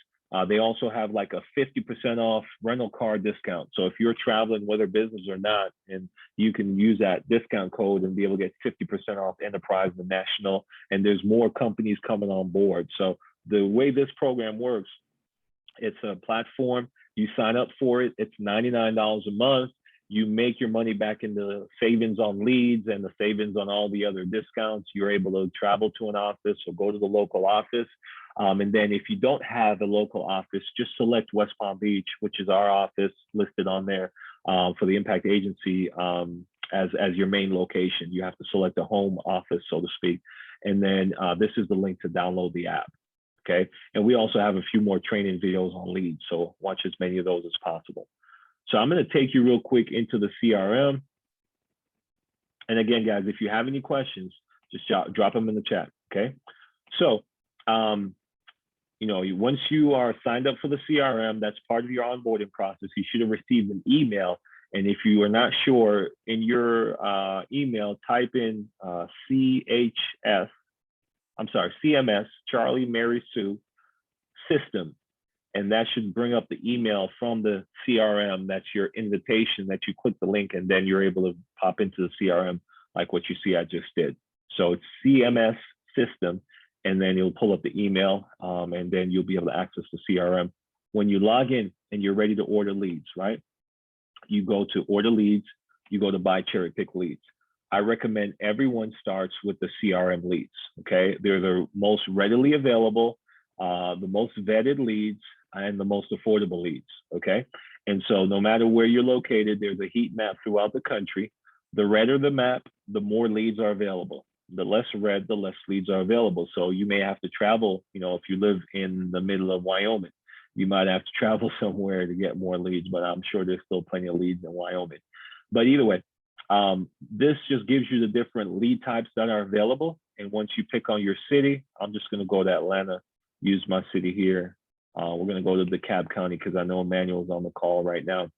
They also have like a 50% off rental car discount. So if you're traveling, whether business or not, and you can use that discount code and be able to get 50% off Enterprise and National, and there's more companies coming on board. So the way this program works, it's a platform. You sign up for it. It's $99 a month. You make your money back in the savings on leads and the savings on all the other discounts. You're able to travel to an office or go to the local office. And then if you don't have a local office, just select West Palm Beach, which is our office listed on there for the Impact Agency as your main location. You have to select a home office, so to speak. And then this is the link to download the app. Okay. And we also have a few more training videos on leads. So watch as many of those as possible. So I'm going to take you real quick into the CRM. And again, guys, if you have any questions, just drop them in the chat. Okay. So, once you are signed up for the CRM, that's part of your onboarding process. You should have received an email. And if you are not sure, in your email, type in CMS, Charlie Mary Sue, system. And that should bring up the email from the CRM. That's your invitation that you click the link, and then you're able to pop into the CRM like what you see I just did. So it's CMS system, and then you'll pull up the email, and then you'll be able to access the CRM. When you log in and you're ready to order leads, right? You go to order leads, you go to buy cherry pick leads. I recommend everyone starts with the CRM leads, okay? They're the most readily available, the most vetted leads, and the most affordable leads, okay? And so no matter where you're located, there's a heat map throughout the country. The redder the map, the more leads are available. The less red, the less leads are available. So you may have to travel, if you live in the middle of Wyoming, you might have to travel somewhere to get more leads, but I'm sure there's still plenty of leads in Wyoming. But either way, this just gives you the different lead types that are available. And once you pick on your city, I'm just gonna go to Atlanta, use my city here. We're going to go to DeKalb County because I know Emmanuel's on the call right now.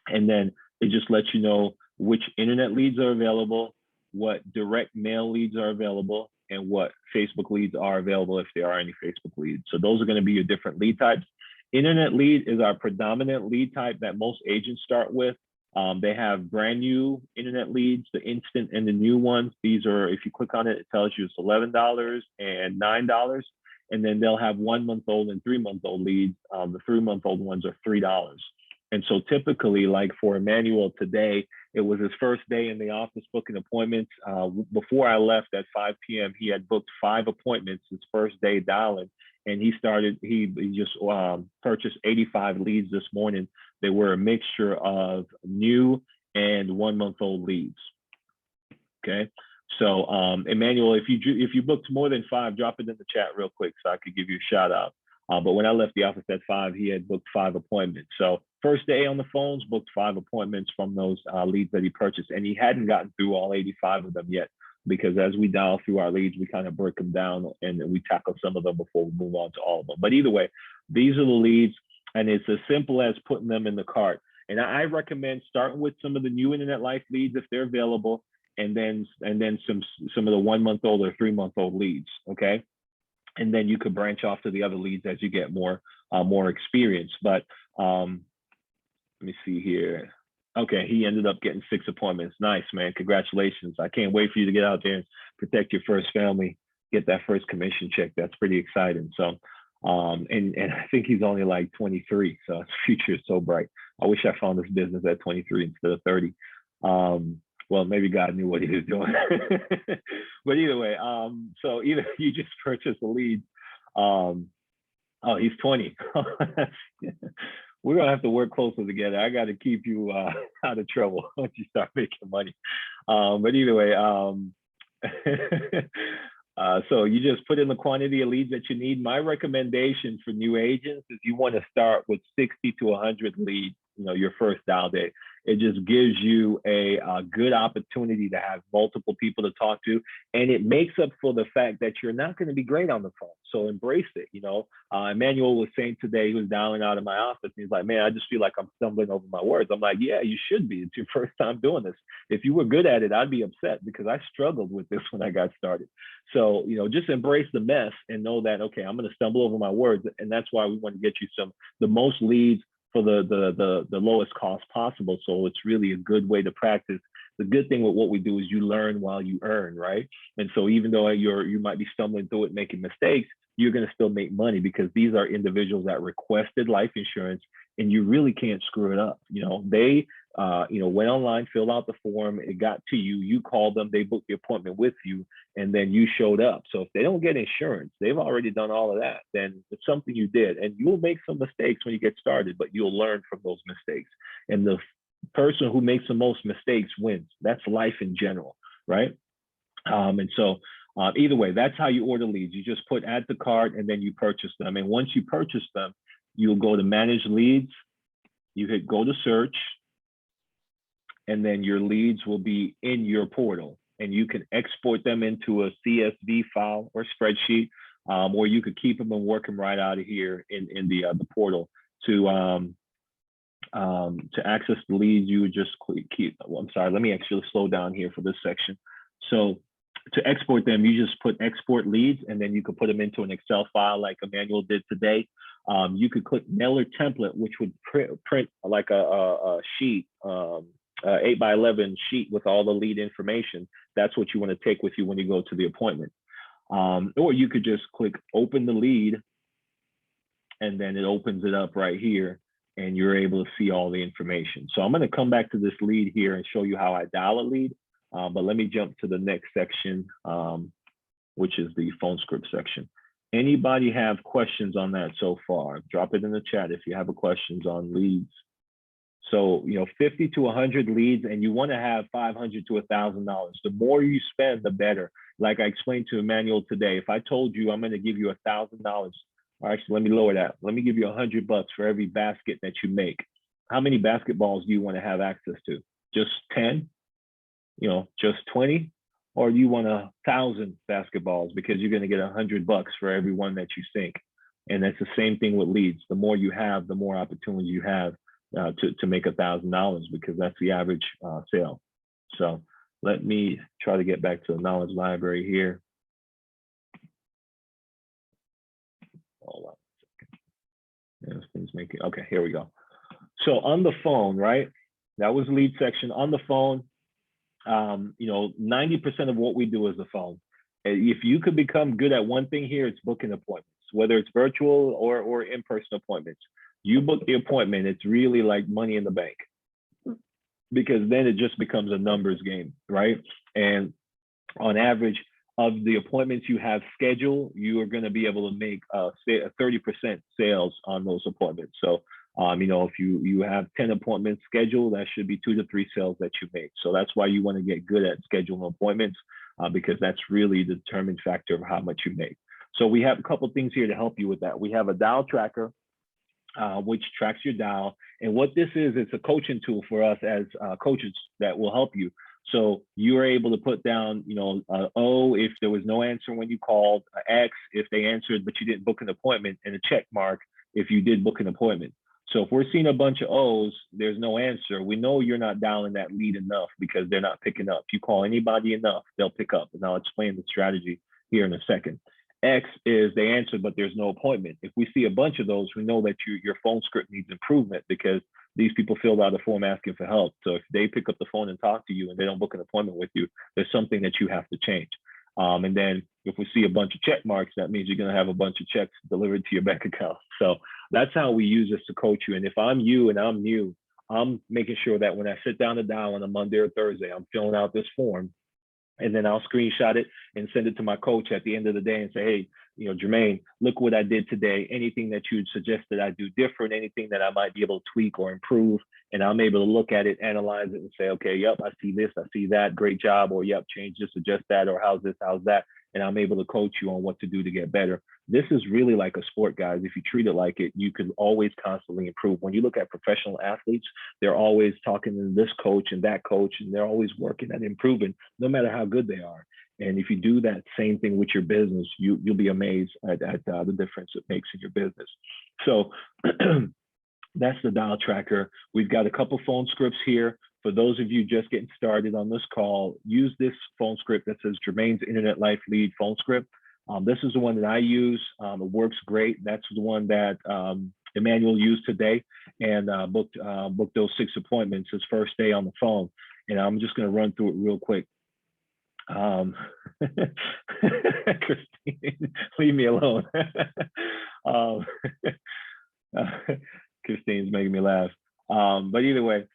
And then it just lets you know which internet leads are available, what direct mail leads are available, and what Facebook leads are available if there are any Facebook leads. So those are going to be your different lead types. Internet lead is our predominant lead type that most agents start with. They have brand new internet leads, the instant and the new ones. These are, if you click on it, it tells you it's $11 and $9. And then they'll have 1 month old and 3 month old leads. The 3 month old ones are $3. And so typically, like for Emmanuel today, It was his first day in the office booking appointments. Before I left at 5 p.m., he had booked 5 appointments his first day dialing. And he just purchased 85 leads this morning. They were a mixture of new and 1-month-old leads. Okay. So Emmanuel, if you booked more than 5, drop it in the chat real quick so I could give you a shout out. But when I left the office at 5, he had booked 5 appointments. So first day on the phones, booked 5 appointments from those leads that he purchased. And he hadn't gotten through all 85 of them yet, because as we dial through our leads, we kind of break them down and we tackle some of them before we move on to all of them. But either way, these are the leads, and it's as simple as putting them in the cart. And I recommend starting with some of the new internet life leads if they're available, and then some of the 1-month-old or 3-month-old leads. Okay. And then you could branch off to the other leads as you get more experience. But let me see here. Okay, he ended up getting 6 appointments. Nice, man. Congratulations. I can't wait for you to get out there and protect your first family, get that first commission check. That's pretty exciting. So, and I think he's only like 23, so his future is so bright. I wish I found this business at 23 instead of 30. Well, maybe God knew what he was doing. But either way, so either you just purchase a lead. Oh, he's 20. We're gonna have to work closer together. I got to keep you out of trouble once you start making money. But either way, so you just put in the quantity of leads that you need. My recommendation for new agents is you want to start with 60 to 100 leads, your first dial day. It just gives you a good opportunity to have multiple people to talk to, and it makes up for the fact that you're not going to be great on the phone. So embrace it. Emmanuel was saying today, he was dialing out of my office, and he's like, man, I just feel like I'm stumbling over my words. I'm like, yeah, you should be. It's your first time doing this. If you were good at it, I'd be upset, because I struggled with this when I got started. So, just embrace the mess and know that, okay, I'm going to stumble over my words. And that's why we want to get you the most leads for the lowest cost possible. So it's really a good way to practice. The good thing with what we do is you learn while you earn, right? And so even though you might be stumbling through it, making mistakes, you're going to still make money, because these are individuals that requested life insurance, and you really can't screw it up. They went online, filled out the form, it got to you, you called them, they booked the appointment with you, and then you showed up. So if they don't get insurance, they've already done all of that. Then it's something you did, and you'll make some mistakes when you get started, but you'll learn from those mistakes. And the person who makes the most mistakes wins. That's life in general, right? And so either way, that's how you order leads. You just add to cart, and then you purchase them. And once you purchase them, you'll go to manage leads. You hit go to search, and then your leads will be in your portal, and you can export them into a CSV file or spreadsheet, or you could keep them and work them right out of here in the portal. To access the leads, you would just I'm sorry, let me actually slow down here for this section. So to export them, you just put export leads, and then you could put them into an Excel file like Emmanuel did today. You could click mailer template, which would print like a sheet, 8x11 sheet with all the lead information. That's what you want to take with you when you go to the appointment. Or you could just click open the lead, and then it opens it up right here, and you're able to see all the information. So I'm going to come back to this lead here and show you how I dial a lead. But let me jump to the next section, which is the phone script section. Anybody have questions on that so far? Drop it in the chat if you have questions on leads. So, 50 to 100 leads, and you want to have $500 to $1,000. The more you spend, the better. Like I explained to Emmanuel today, if I told you I'm going to give you $1,000, or actually, let me lower that. Let me give you $100 for every basket that you make. How many basketballs do you want to have access to? Just 10? Just 20? Or do you want 1,000 basketballs, because you're going to get $100 for every one that you sink? And that's the same thing with leads. The more you have, the more opportunity you have to make $1,000, because that's the average sale. So let me try to get back to the knowledge library here. Hold on a second. Okay, here we go. So on the phone, right? That was lead section. On the phone, 90% of what we do is the phone. If you could become good at one thing here, it's booking appointments, whether it's virtual or in-person appointments. You book the appointment, it's really like money in the bank. because then it just becomes a numbers game, right? And on average, of the appointments you have scheduled, you are going to be able to make 30% sales on those appointments. So, you know, if you have 10 appointments scheduled, that should be 2 to 3 sales that you make. So that's why you want to get good at scheduling appointments, because that's really the determining factor of how much you make. So we have a couple of things here to help you with that. We have a dial tracker, which tracks your dial. And what this is, it's a coaching tool for us as coaches that will help you. So you are able to put down, you know, O if there was no answer when you called, X if they answered but you didn't book an appointment, and a check mark if you did book an appointment. So if we're seeing a bunch of O's, there's no answer, we know you're not dialing that lead enough because they're not picking up. You call anybody enough, they'll pick up. And I'll explain the strategy here in a second. X is they answered, but there's no appointment. If we see a bunch of those, we know that your phone script needs improvement because these people filled out a form asking for help. So if they pick up the phone and talk to you and they don't book an appointment with you, there's something that you have to change. And then if we see a bunch of check marks, that means you're going to have a bunch of checks delivered to your bank account. So that's how we use this to coach you. And if I'm you and I'm new, I'm making sure that when I sit down to dial on a Monday or Thursday, I'm filling out this form. And then I'll screenshot it and send it to my coach at the end of the day and say, hey, you know, Jermaine, look what I did today. Anything that you'd suggest that I do different, anything that I might be able to tweak or improve. And I'm able to look at it, analyze it, and say, okay, yep, I see this, I see that, great job, or yep, change this, adjust that, or how's this, how's that. And I'm able to coach you on what to do to get better. This is really like a sport, guys. If you treat it like it, you can always constantly improve. When you look at professional athletes, they're always talking to this coach and that coach, and they're always working at improving, no matter how good they are. And if you do that same thing with your business, you'll be amazed at the difference it makes in your business. So that's the dial tracker. We've got a couple phone scripts here. For those of you just getting started on this call, use this phone script that says Jermaine's Internet Life Lead phone script. This is the one that I use. It works great. That's the one that Emmanuel used today, and booked those 6 appointments his first day on the phone. And I'm just going to run through it real quick. Christine, leave me alone. Christine's making me laugh. But either way,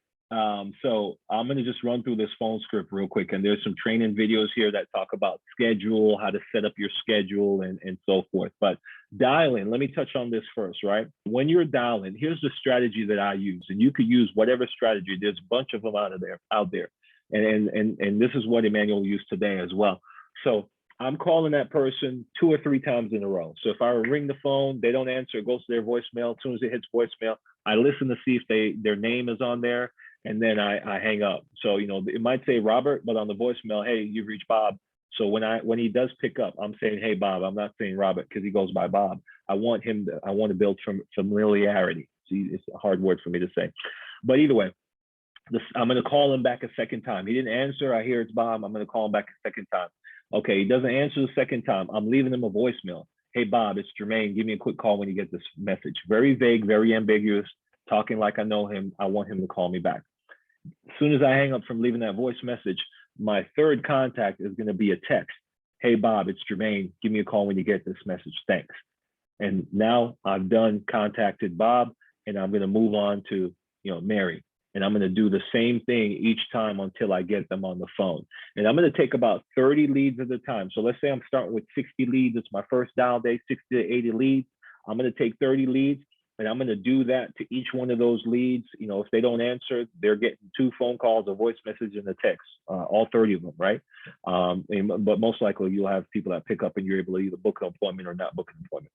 so I'm going to just run through this phone script real quick. And there's some training videos here that talk about schedule, how to set up your schedule, and so forth. But dialing, let me touch on this first, right? When you're dialing, here's the strategy that I use. And you could use whatever strategy. There's a bunch of them out there. And this is what Emmanuel used today as well. So I'm calling that person 2 or 3 times in a row. So if I ring the phone, they don't answer, it goes to their voicemail. As soon as it hits voicemail, I listen to see if their name is on there, and then I hang up. So, you know, it might say Robert, but on the voicemail, hey, you've reached Bob. So when he does pick up, I'm saying, hey, Bob. I'm not saying Robert because he goes by Bob. I want to build familiarity. See, it's a hard word for me to say. But either way, I'm going to call him back a second time. He didn't answer. I hear it's Bob. I'm going to call him back a second time. Okay, he doesn't answer the second time. I'm leaving him a voicemail. Hey, Bob, it's Jermaine. Give me a quick call when you get this message. Very vague, very ambiguous, talking like I know him. I want him to call me back. As soon as I hang up from leaving that voice message, my third contact is going to be a text. Hey, Bob, it's Jermaine. Give me a call when you get this message. Thanks. And now I've contacted Bob, and I'm going to move on to, you know, Mary. And I'm going to do the same thing each time until I get them on the phone. And I'm going to take about 30 leads at a time. So let's say I'm starting with 60 leads. It's my first dial day, 60 to 80 leads. I'm going to take 30 leads, and I'm going to do that to each one of those leads. You know, if they don't answer, they're getting 2 phone calls, a voice message, and a text, all 30 of them, right? But most likely you'll have people that pick up and you're able to either book an appointment or not book an appointment.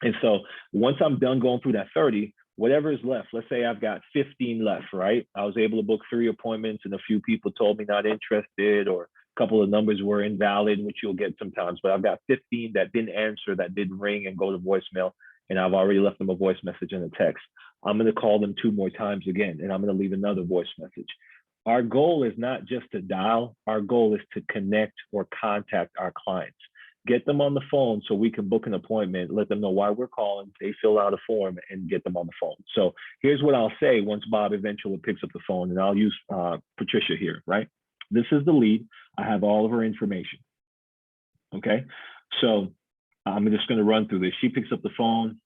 And so once I'm done going through that 30, whatever is left, let's say I've got 15 left, right? I was able to book 3 appointments and a few people told me not interested, or a couple of numbers were invalid, which you'll get sometimes, but I've got 15 that didn't answer, that didn't ring and go to voicemail, and I've already left them a voice message and a text. I'm going to call them 2 more times again, and I'm going to leave another voice message. Our goal is not just to dial, our goal is to connect or contact our clients. Get them on the phone so we can book an appointment, let them know why we're calling, they fill out a form, and get them on the phone. So here's what I'll say once Bob eventually picks up the phone, and I'll use Patricia here, right? This is the lead. I have all of her information, okay? So I'm just gonna run through this. She picks up the phone.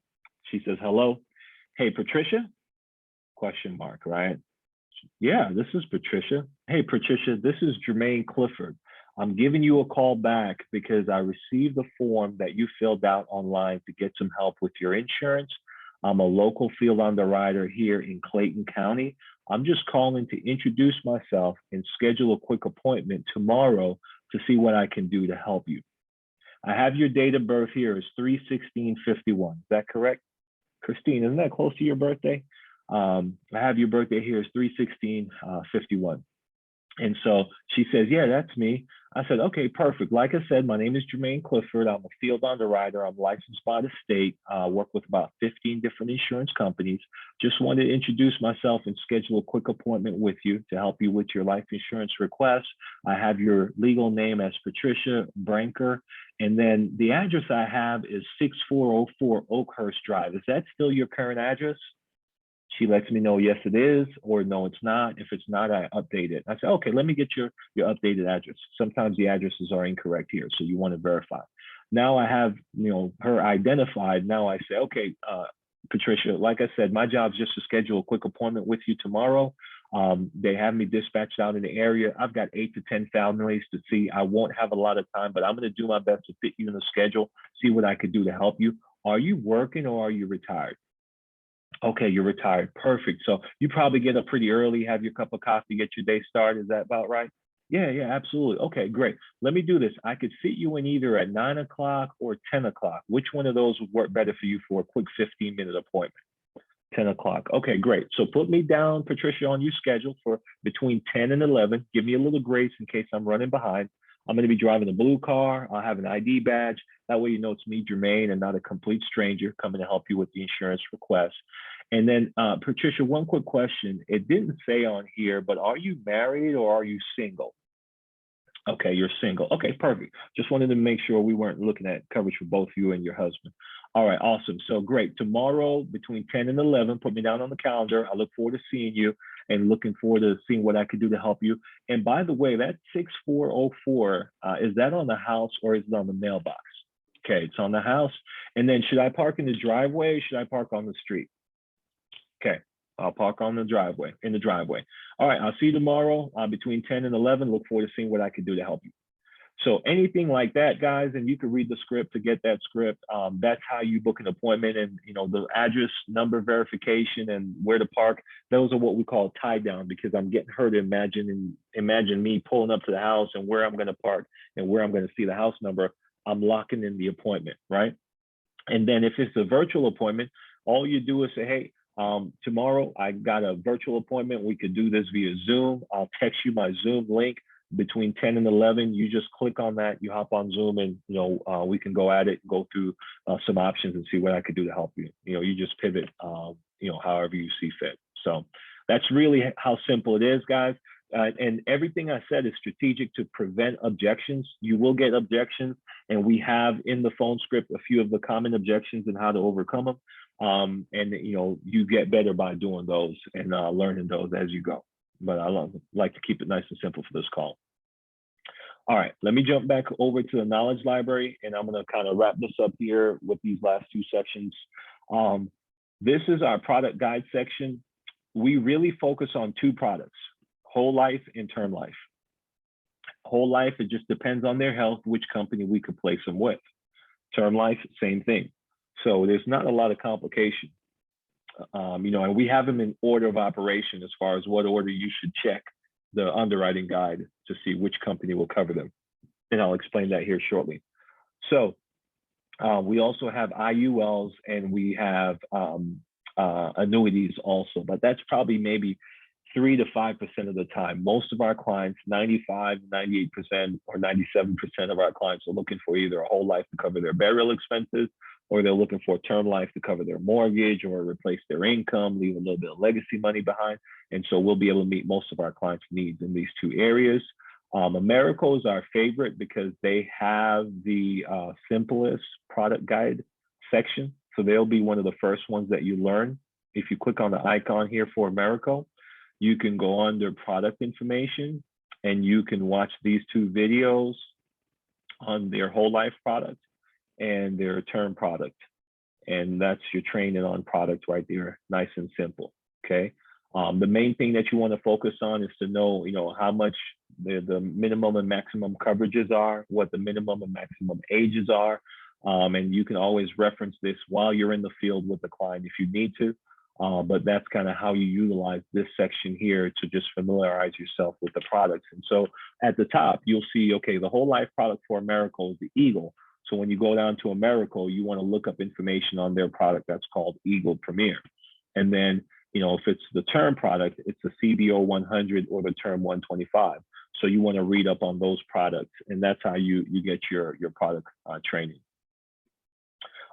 She says, hello. Hey, Patricia? Question mark, right? Yeah, this is Patricia. Hey, Patricia, this is Jermaine Clifford. I'm giving you a call back because I received the form that you filled out online to get some help with your insurance. I'm a local field underwriter here in Clayton County. I'm just calling to introduce myself and schedule a quick appointment tomorrow to see what I can do to help you. I have your date of birth here is 3/16/51. Is that correct? Christine, isn't that close to your birthday? I have your birthday here is 3/16/51. And so she says, yeah, that's me. I said, okay, perfect. Like I said, my name is Jermaine Clifford. I'm a field underwriter. I'm licensed by the state. Work with about 15 different insurance companies. Just wanted to introduce myself and schedule a quick appointment with you to help you with your life insurance request. I have your legal name as Patricia Branker. And then the address I have is 6404 Oakhurst Drive. Is that still your current address? She lets me know, yes, it is, or no, it's not. If it's not, I update it. I say, okay, let me get your updated address. Sometimes the addresses are incorrect here, so you want to verify. Now I have, her identified. Now I say, okay, Patricia, like I said, my job is just to schedule a quick appointment with you tomorrow. They have me dispatched out in the area. I've got 8 to 10 families to see. I won't have a lot of time, but I'm going to do my best to fit you in the schedule, see what I could do to help you. Are you working or are you retired? Okay, you're retired. Perfect. So you probably get up pretty early, have your cup of coffee, get your day started. Is that about right? Yeah, absolutely. Okay, great. Let me do this. I could fit you in either at 9 o'clock or 10 o'clock. Which one of those would work better for you for a quick 15-minute appointment? 10 o'clock. Okay, great. So put me down, Patricia, on your schedule for between 10 and 11. Give me a little grace in case I'm running behind. I'm going to be driving a blue car. I'll have an ID badge. That way, you know it's me, Jermaine, and not a complete stranger coming to help you with the insurance request. And then, Patricia, one quick question. It didn't say on here, but are you married or are you single? Okay, you're single. Okay, perfect. Just wanted to make sure we weren't looking at coverage for both you and your husband. All right, awesome. So great. Tomorrow between 10 and 11, put me down on the calendar. I look forward to seeing you and looking forward to seeing what I could do to help you. And by the way, that 6404, is that on the house or is it on the mailbox? Okay, it's on the house. And then should I park in the driveway or should I park on the street? Okay, I'll park on the driveway, in the driveway. All right, I'll see you tomorrow between 10 and 11. Look forward to seeing what I can do to help you. So anything like that, guys, and you can read the script to get that script. That's how you book an appointment, and the address, number verification, and where to park. Those are what we call tie down, because I'm getting her to imagine me pulling up to the house and where I'm going to park and where I'm going to see the house number. I'm locking in the appointment, right? And then if it's a virtual appointment, all you do is say, hey, tomorrow I got a virtual appointment. We could do this via Zoom. I'll text you my Zoom link. Between 10 and 11, you just click on that, you hop on Zoom, and we can go at it, go through some options and see what I could do to help you. You just pivot, however you see fit. So that's really how simple it is, guys. And everything I said is strategic to prevent objections. You will get objections, and we have in the phone script a few of the common objections and how to overcome them. And you get better by doing those and learning those as you go. But I like to keep it nice and simple for this call. All right, let me jump back over to the knowledge library, and I'm going to kind of wrap this up here with these last two sections. This is our product guide section. We really focus on two products, whole life and term life. Whole life, it just depends on their health, which company we could place them with. Term life, same thing. So there's not a lot of complication. And we have them in order of operation as far as what order you should check the underwriting guide to see which company will cover them. And I'll explain that here shortly. So we also have IULs and we have annuities also, but that's probably maybe 3 to 5% of the time. Most of our clients, 95, 98%, or 97% of our clients are looking for either a whole life to cover their burial expenses, or they're looking for a term life to cover their mortgage or replace their income, leave a little bit of legacy money behind. And so we'll be able to meet most of our clients' needs in these two areas. Americo is our favorite because they have the simplest product guide section. So they'll be one of the first ones that you learn. If you click on the icon here for Americo, you can go under product information and you can watch these two videos on their whole life product and their term product. And that's your training on product right there, nice and simple, okay? The main thing that you want to focus on is to know, how much the minimum and maximum coverages are, what the minimum and maximum ages are. And you can always reference this while you're in the field with the client if you need to. But that's kind of how you utilize this section here to just familiarize yourself with the products. And so at the top, you'll see, okay, the whole life product for Americal is the Eagle. So when you go down to Americal, you want to look up information on their product that's called Eagle Premier. And then, if it's the term product, it's the CBO 100 or the term 125. So you want to read up on those products, and that's how you get your product training.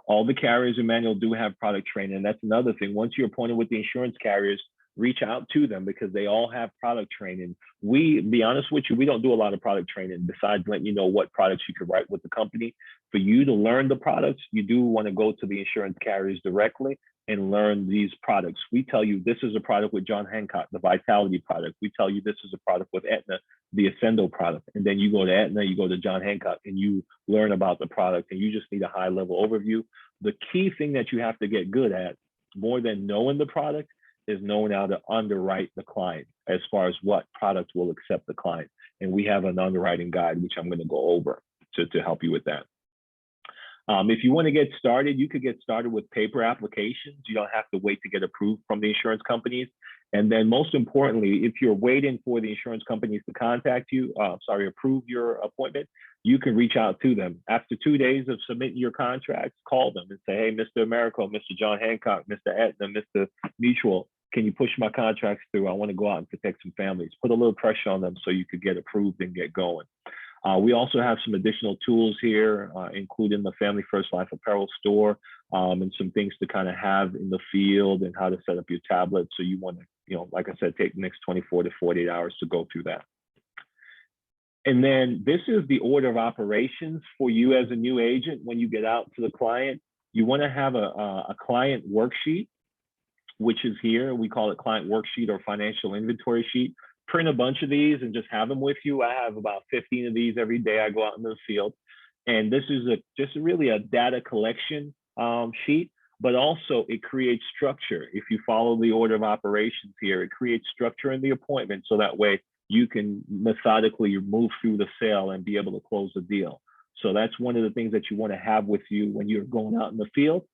All the carriers in manual do have product training. And that's another thing. Once you're appointed with the insurance carriers, reach out to them because they all have product training. Be honest with you, we don't do a lot of product training besides letting you know what products you could write with the company. For you to learn the products, you do want to go to the insurance carriers directly and learn these products. We tell you this is a product with John Hancock, the Vitality product. We tell you this is a product with Aetna, the Ascendo product. And then you go to Aetna, you go to John Hancock, and you learn about the product, and you just need a high level overview. The key thing that you have to get good at, more than knowing the product, is knowing how to underwrite the client as far as what product will accept the client. And we have an underwriting guide, which I'm going to go over to help you with that. If you want to get started, you could get started with paper applications. You don't have to wait to get approved from the insurance companies. And then most importantly, if you're waiting for the insurance companies to contact you, approve your appointment, you can reach out to them. After 2 days of submitting your contracts, call them and say, hey, Mr. Americo, Mr. John Hancock, Mr. Aetna, Mr. Mutual, can you push my contracts through? I want to go out and protect some families. Put a little pressure on them so you could get approved and get going. We also have some additional tools here, including the Family First Life Apparel store, and some things to kind of have in the field and how to set up your tablet. So you want to, like I said, take the next 24 to 48 hours to go through that. And then this is the order of operations for you as a new agent. When you get out to the client, you want to have a client worksheet, which is here. We call it client worksheet or financial inventory sheet. Print a bunch of these and just have them with you. I have about 15 of these every day I go out into the field. And this is just really a data collection sheet, but also it creates structure. If you follow the order of operations here, it creates structure in the appointment so that way you can methodically move through the sale and be able to close the deal. So that's one of the things that you want to have with you when you're going out in the field.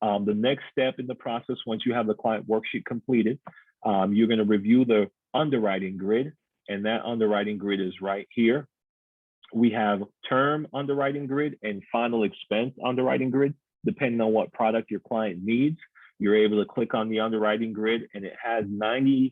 The next step in the process, once you have the client worksheet completed, you're going to review the underwriting grid, and that underwriting grid is right here. We have term underwriting grid and final expense underwriting grid. Depending on what product your client needs, you're able to click on the underwriting grid, and it has 95%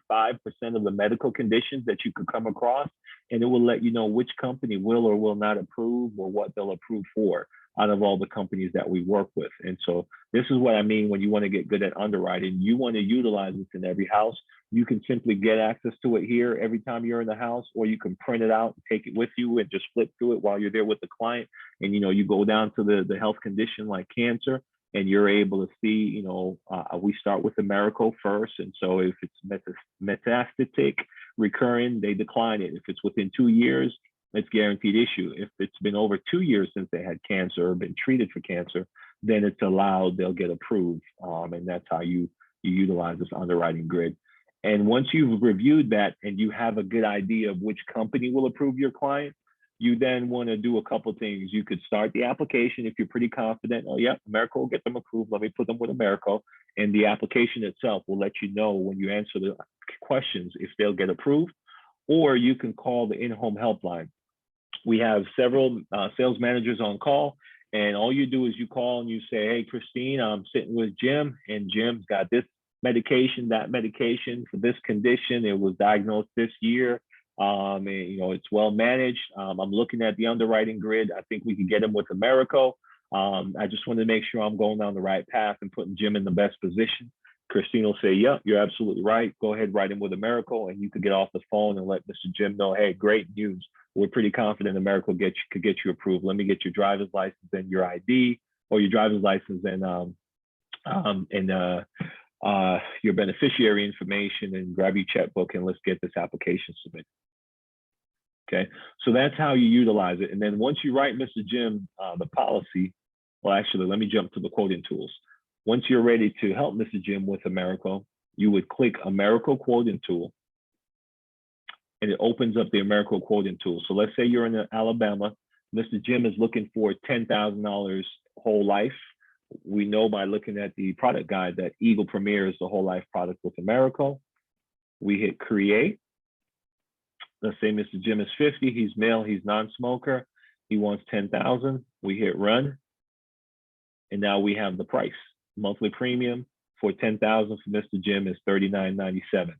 of the medical conditions that you could come across, and it will let you know which company will or will not approve or what they'll approve for out of all the companies that we work with. And so this is what I mean when you want to get good at underwriting. You want to utilize this in every house. You can simply get access to it here every time you're in the house, or you can print it out and take it with you and just flip through it while you're there with the client. And, you go down to the health condition like cancer, and you're able to see, we start with Americo first. And so if it's metastatic recurring, they decline it. If it's within 2 years, it's guaranteed issue. If it's been over 2 years since they had cancer or been treated for cancer, then it's allowed, they'll get approved. And that's how you utilize this underwriting grid. And once you've reviewed that and you have a good idea of which company will approve your client, you then want to do a couple of things. You could start the application if you're pretty confident. Oh, yeah, Americo will get them approved. Let me put them with Americo. And the application itself will let you know when you answer the questions if they'll get approved. Or you can call the in-home helpline. We have several sales managers on call, and all you do is you call and you say, hey, Christine, I'm sitting with Jim, and Jim's got this medication, that medication for this condition. It was diagnosed this year. And, it's well managed. I'm looking at the underwriting grid. I think we could get him with Americo. I just want to make sure I'm going down the right path and putting Jim in the best position. Christine will say, yep, you're absolutely right. Go ahead, write him with Americo, and you could get off the phone and let Mr. Jim know, hey, great news. We're pretty confident Americo could get you approved. Let me get your driver's license and your ID, or your driver's license and your beneficiary information, and grab your checkbook, and let's get this application submitted. Okay, so that's how you utilize it. And then once you write Mr. Jim the policy, well, actually, let me jump to the quoting tools. Once you're ready to help Mr. Jim with Americo, you would click Americal Quoting Tool, and it opens up the Americal Quoting Tool. So let's say you're in Alabama, Mr. Jim is looking for $10,000 whole life. We know by looking at the product guide that Eagle Premier is the whole life product with Americal. We hit create. Let's say Mr. Jim is 50, he's male, he's non-smoker, he wants 10,000. We hit run, and now we have the price. Monthly premium for 10,000 for Mr. Jim is $39.97.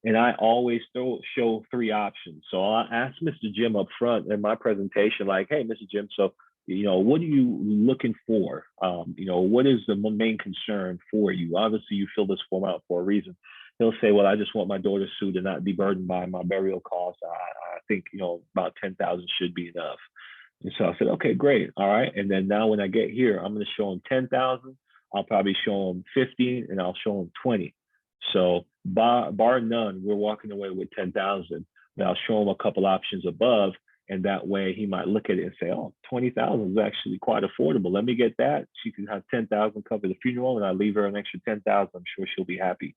And I always show 3 options. So I'll ask Mr. Jim up front in my presentation, like, hey, Mr. Jim, so, what are you looking for? What is the main concern for you? Obviously, you fill this form out for a reason. He'll say, well, I just want my daughter's sue to not be burdened by my burial costs. I think, about 10,000 should be enough. And so I said, okay, great. All right. And then now when I get here, I'm going to show him 10,000. I'll probably show him 15, and I'll show him 20. So bar none, we're walking away with 10,000. Then I'll show him a couple options above, and that way he might look at it and say, oh, 20,000 is actually quite affordable. Let me get that. She can have 10,000 cover the funeral, and I leave her an extra 10,000. I'm sure she'll be happy.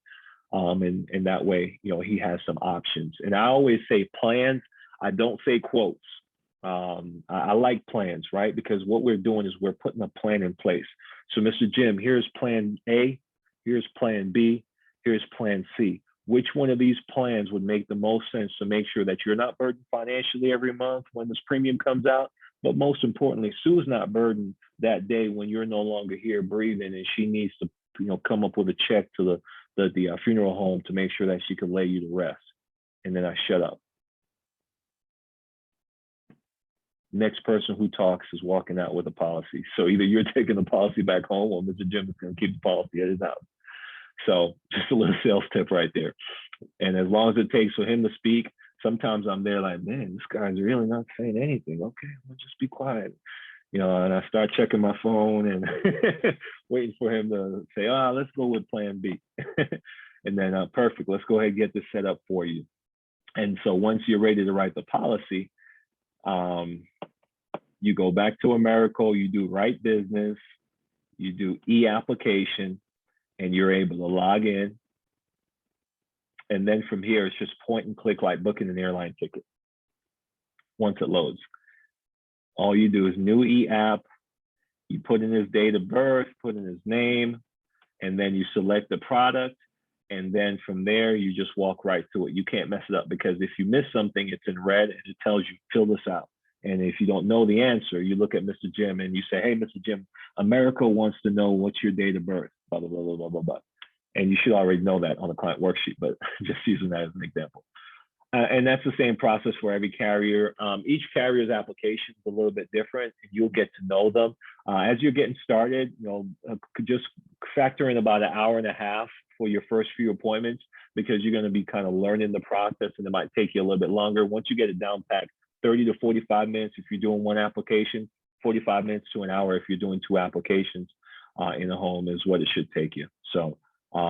And that way, he has some options. And I always say plans. I don't say quotes. I like plans, right? Because what we're doing is we're putting a plan in place. So Mr. Jim, here's plan A, here's plan B, here's plan C. Which one of these plans would make the most sense to make sure that you're not burdened financially every month when this premium comes out? But most importantly, Sue's not burdened that day when you're no longer here breathing and she needs to, come up with a check to the funeral home to make sure that she can lay you to rest. And then I shut up. Next person who talks is walking out with a policy. So either you're taking the policy back home, or Mr. Jim is going to keep the policy at his house. So just a little sales tip right there. And as long as it takes for him to speak, sometimes I'm there like, man, this guy's really not saying anything. Okay, we'll just be quiet. And I start checking my phone and waiting for him to say, let's go with plan B. And then, perfect, let's go ahead and get this set up for you. And so once you're ready to write the policy, you go back to Americal, you do Write Business, you do e-application, and you're able to log in. And then from here, it's just point and click like booking an airline ticket once it loads. All you do is new e-app, you put in his date of birth, put in his name, and then you select the product. And then from there, you just walk right through it. You can't mess it up, because if you miss something, it's in red and it tells you, fill this out. And if you don't know the answer, you look at Mr. Jim and you say, hey, Mr. Jim, America wants to know what's your date of birth, blah, blah, blah, blah, blah, blah, blah. And you should already know that on the client worksheet, but just using that as an example. And that's the same process for every carrier. Each carrier's application is a little bit different, and you'll get to know them. As you're getting started, just factor in about an hour and a half for your first few appointments, because you're going to be kind of learning the process, and it might take you a little bit longer. Once you get it down packed, 30 to 45 minutes if you're doing one application, 45 minutes to an hour if you're doing 2 applications in a home is what it should take you. So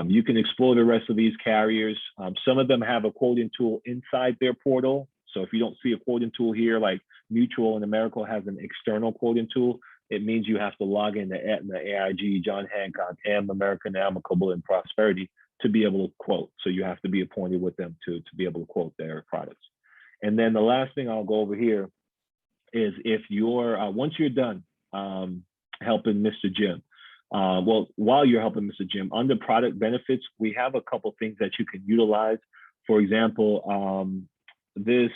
you can explore the rest of these carriers. Some of them have a quoting tool inside their portal. So if you don't see a quoting tool here, like Mutual and Americal has an external quoting tool, it means you have to log into Aetna, AIG, John Hancock, AM, American, Amicable, and Prosperity to be able to quote. So you have to be appointed with them to be able to quote their products. And then the last thing I'll go over here is if you're, once you're done helping Mr. Jim, well, while you're helping Mr. Jim, under product benefits, we have a couple things that you can utilize. For example, we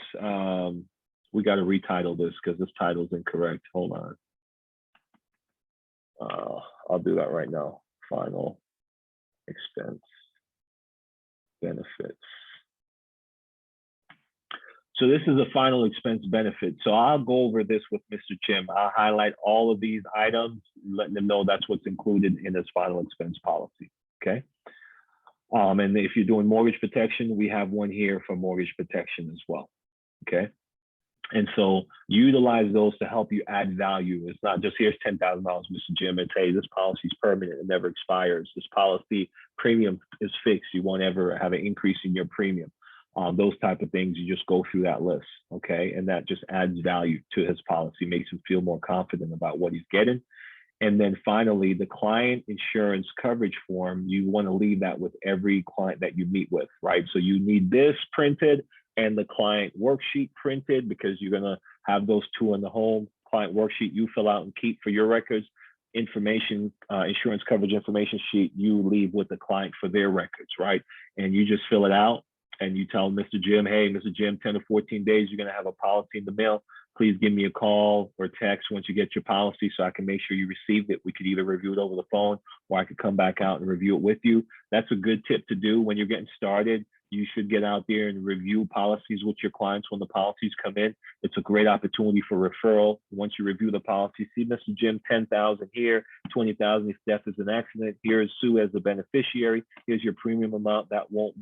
got to retitle this because this title is incorrect. Hold on. I'll do that right now. Final expense benefits. So this is a final expense benefit. So I'll go over this with Mr. Jim. I'll highlight all of these items, letting them know that's what's included in this final expense policy, okay? And if you're doing mortgage protection, we have one here for mortgage protection as well, okay? And so utilize those to help you add value. It's not just here's $10,000, Mr. Jim, and hey, this policy is permanent, it never expires. This policy premium is fixed. You won't ever have an increase in your premium. Those type of things, you just go through that list, okay? And that just adds value to his policy, makes him feel more confident about what he's getting. And then finally, the client insurance coverage form, you want to leave that with every client that you meet with, right? So you need this printed and the client worksheet printed, because you're going to have those two in the home. Client worksheet you fill out and keep for your records. Information, insurance coverage information sheet, you leave with the client for their records, right? And you just fill it out and you tell Mr. Jim, hey, Mr. Jim, 10 to 14 days, you're going to have a policy in the mail. Please give me a call or text once you get your policy so I can make sure you received it. We could either review it over the phone or I could come back out and review it with you. That's a good tip to do when you're getting started. You should get out there and review policies with your clients when the policies come in. It's a great opportunity for referral. Once you review the policy, see Mr. Jim, 10,000 here, 20,000 if death is an accident. Here's Sue as the beneficiary. Here's your premium amount. That won't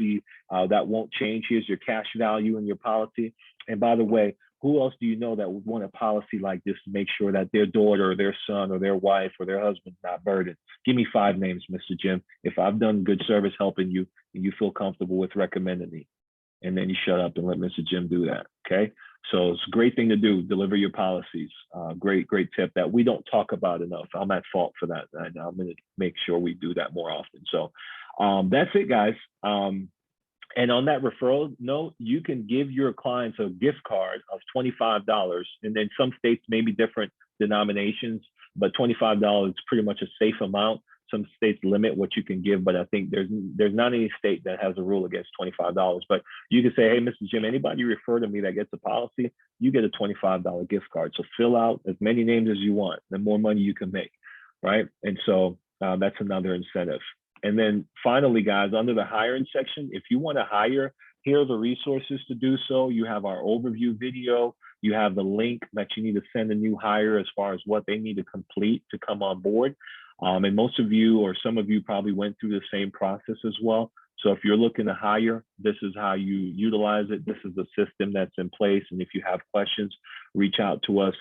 change. Here's your cash value in your policy. And by the way, who else do you know that would want a policy like this to make sure that their daughter or their son or their wife or their husband's not burdened? Give me 5 names, Mr. Jim, if I've done good service helping you and you feel comfortable with recommending me. And then you shut up and let Mr. Jim do that, okay? So it's a great thing to do, deliver your policies. Great tip that we don't talk about enough. I'm at fault for that. And I'm gonna make sure we do that more often. So that's it, guys. And on that referral note, you can give your clients a gift card of $25. And then some states may be different denominations, but $25 is pretty much a safe amount. Some states limit what you can give, but I think there's not any state that has a rule against $25. But you can say, hey, Mr. Jim, anybody you refer to me that gets a policy, you get a $25 gift card. So fill out as many names as you want, the more money you can make, right? And so that's another incentive. And then finally, guys, under the hiring section, if you want to hire, here are the resources to do so. You have our overview video. You have the link that you need to send a new hire as far as what they need to complete to come on board. And most of you or some of you probably went through the same process as well. So if you're looking to hire, this is how you utilize it. This is the system that's in place. And if you have questions, reach out to us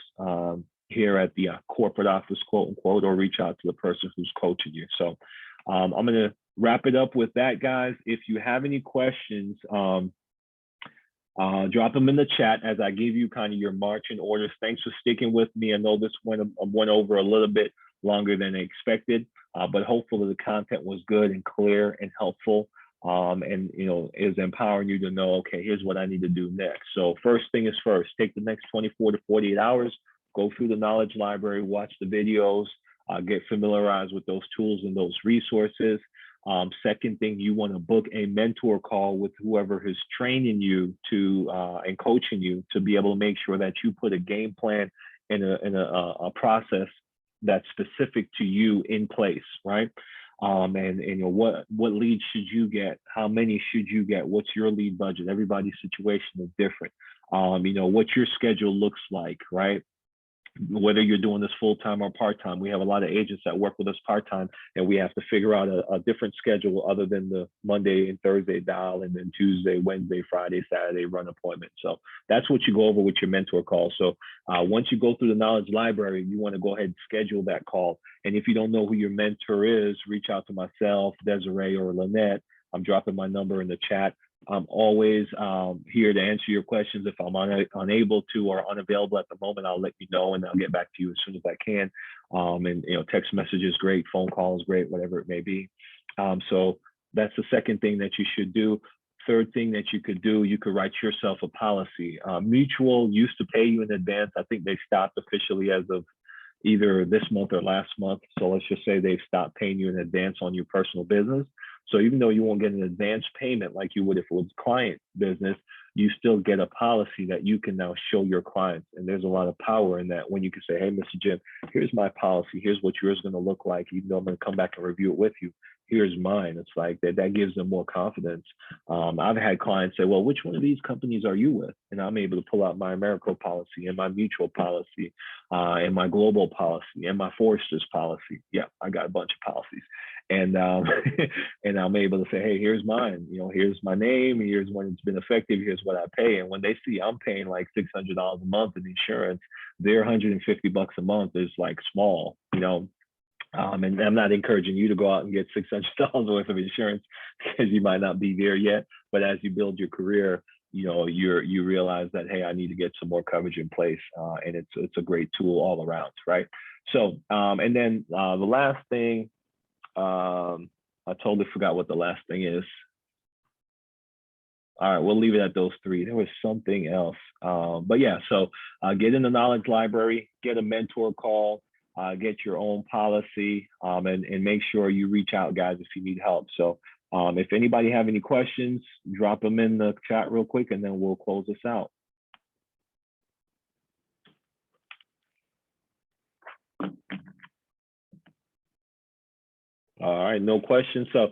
here at the corporate office, quote unquote, or reach out to the person who's coaching you. So I'm going to wrap it up with that, guys. If you have any questions, drop them in the chat as I give you kind of your marching orders. Thanks for sticking with me. I know this went over a little bit longer than expected, but hopefully the content was good and clear and helpful, and is empowering you to know, okay, here's what I need to do next. So first thing is first, take the next 24 to 48 hours, go through the knowledge library, watch the videos, get familiarized with those tools and those resources. Second thing, you want to book a mentor call with whoever is training you to and coaching you to be able to make sure that you put a game plan and a process that's specific to you in place, right? And what leads should you get? How many should you get? What's your lead budget? Everybody's situation is different. What your schedule looks like, right? Whether you're doing this full-time or part-time. We have a lot of agents that work with us part-time, and we have to figure out a different schedule other than the Monday and Thursday dial, and then Tuesday, Wednesday, Friday, Saturday run appointment. So that's what you go over with your mentor call. So once you go through the knowledge library, you want to go ahead and schedule that call. And if you don't know who your mentor is, reach out to myself, Desiree, or Lynette. I'm dropping my number in the chat. I'm always here to answer your questions. If I'm unable to or unavailable at the moment, I'll let you know and I'll get back to you as soon as I can. And text message is great, phone call is great, whatever it may be. So that's the second thing that you should do. Third thing that you could do, you could write yourself a policy. Mutual used to pay you in advance. I think they stopped officially as of either this month or last month. So let's just say they've stopped paying you in advance on your personal business. So even though you won't get an advance payment like you would if it was client business, you still get a policy that you can now show your clients. And there's a lot of power in that when you can say, hey, Mr. Jim, here's my policy. Here's what yours is going to look like. Even though I'm going to come back and review it with you, here's mine. It's like that gives them more confidence. I've had clients say, well, which one of these companies are you with? And I'm able to pull out my Americo policy and my mutual policy and my global policy and my Foresters policy. Yeah, I got a bunch of policies. And and I'm able to say, hey, here's mine. Here's my name. Here's when it's been effective. Here's what I pay. And when they see I'm paying like $600 a month in insurance, their $150 a month is like small, And I'm not encouraging you to go out and get $600 worth of insurance because you might not be there yet. But as you build your career, you realize that, hey, I need to get some more coverage in place, and it's a great tool all around, right? So, and then the last thing, I totally forgot what the last thing is. All right, we'll leave it at those three. There was something else. But yeah, so get in the knowledge library, get a mentor call, get your own policy, and make sure you reach out, guys, if you need help. So if anybody have any questions, drop them in the chat real quick, and then we'll close this out. All right, no questions. So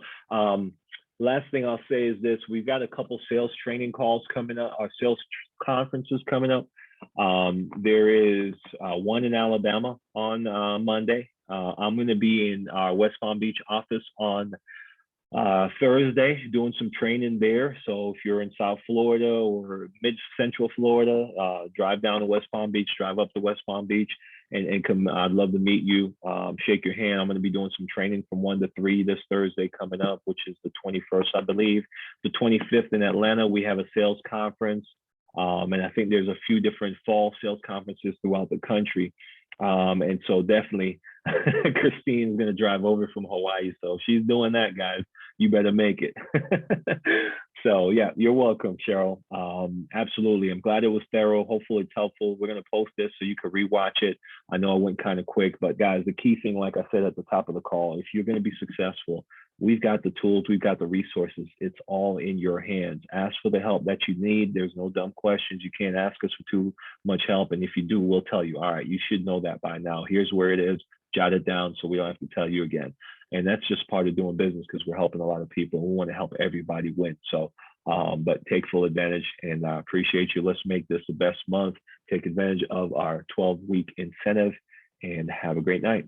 last thing I'll say is this: we've got a couple sales training calls coming up, our sales conferences coming up. There is one in Alabama on Monday. I'm going to be in our West Palm Beach office on Thursday doing some training there. So if you're in South Florida or mid-central Florida, drive down to West Palm Beach, drive up to West Palm Beach, and come. I'd love to meet you, shake your hand. I'm going to be doing some training from 1 to 3 this Thursday coming up, which is the 21st, I believe. The 25th in Atlanta, we have a sales conference. And I think there's a few different fall sales conferences throughout the country. And so definitely Christine's going to drive over from Hawaii. So if she's doing that, guys, you better make it. So yeah, you're welcome, Cheryl. Absolutely. I'm glad it was thorough. Hopefully it's helpful. We're going to post this so you can rewatch it. I know I went kind of quick, but guys, the key thing, like I said at the top of the call, if you're going to be successful, we've got the tools, we've got the resources. It's all in your hands. Ask for the help that you need. There's no dumb questions. You can't ask us for too much help. And if you do, we'll tell you, all right, you should know that by now. Here's where it is. Jot it down so we don't have to tell you again. And that's just part of doing business because we're helping a lot of people. We want to help everybody win. So, but take full advantage, and I appreciate you. Let's make this the best month. Take advantage of our 12-week incentive, and have a great night.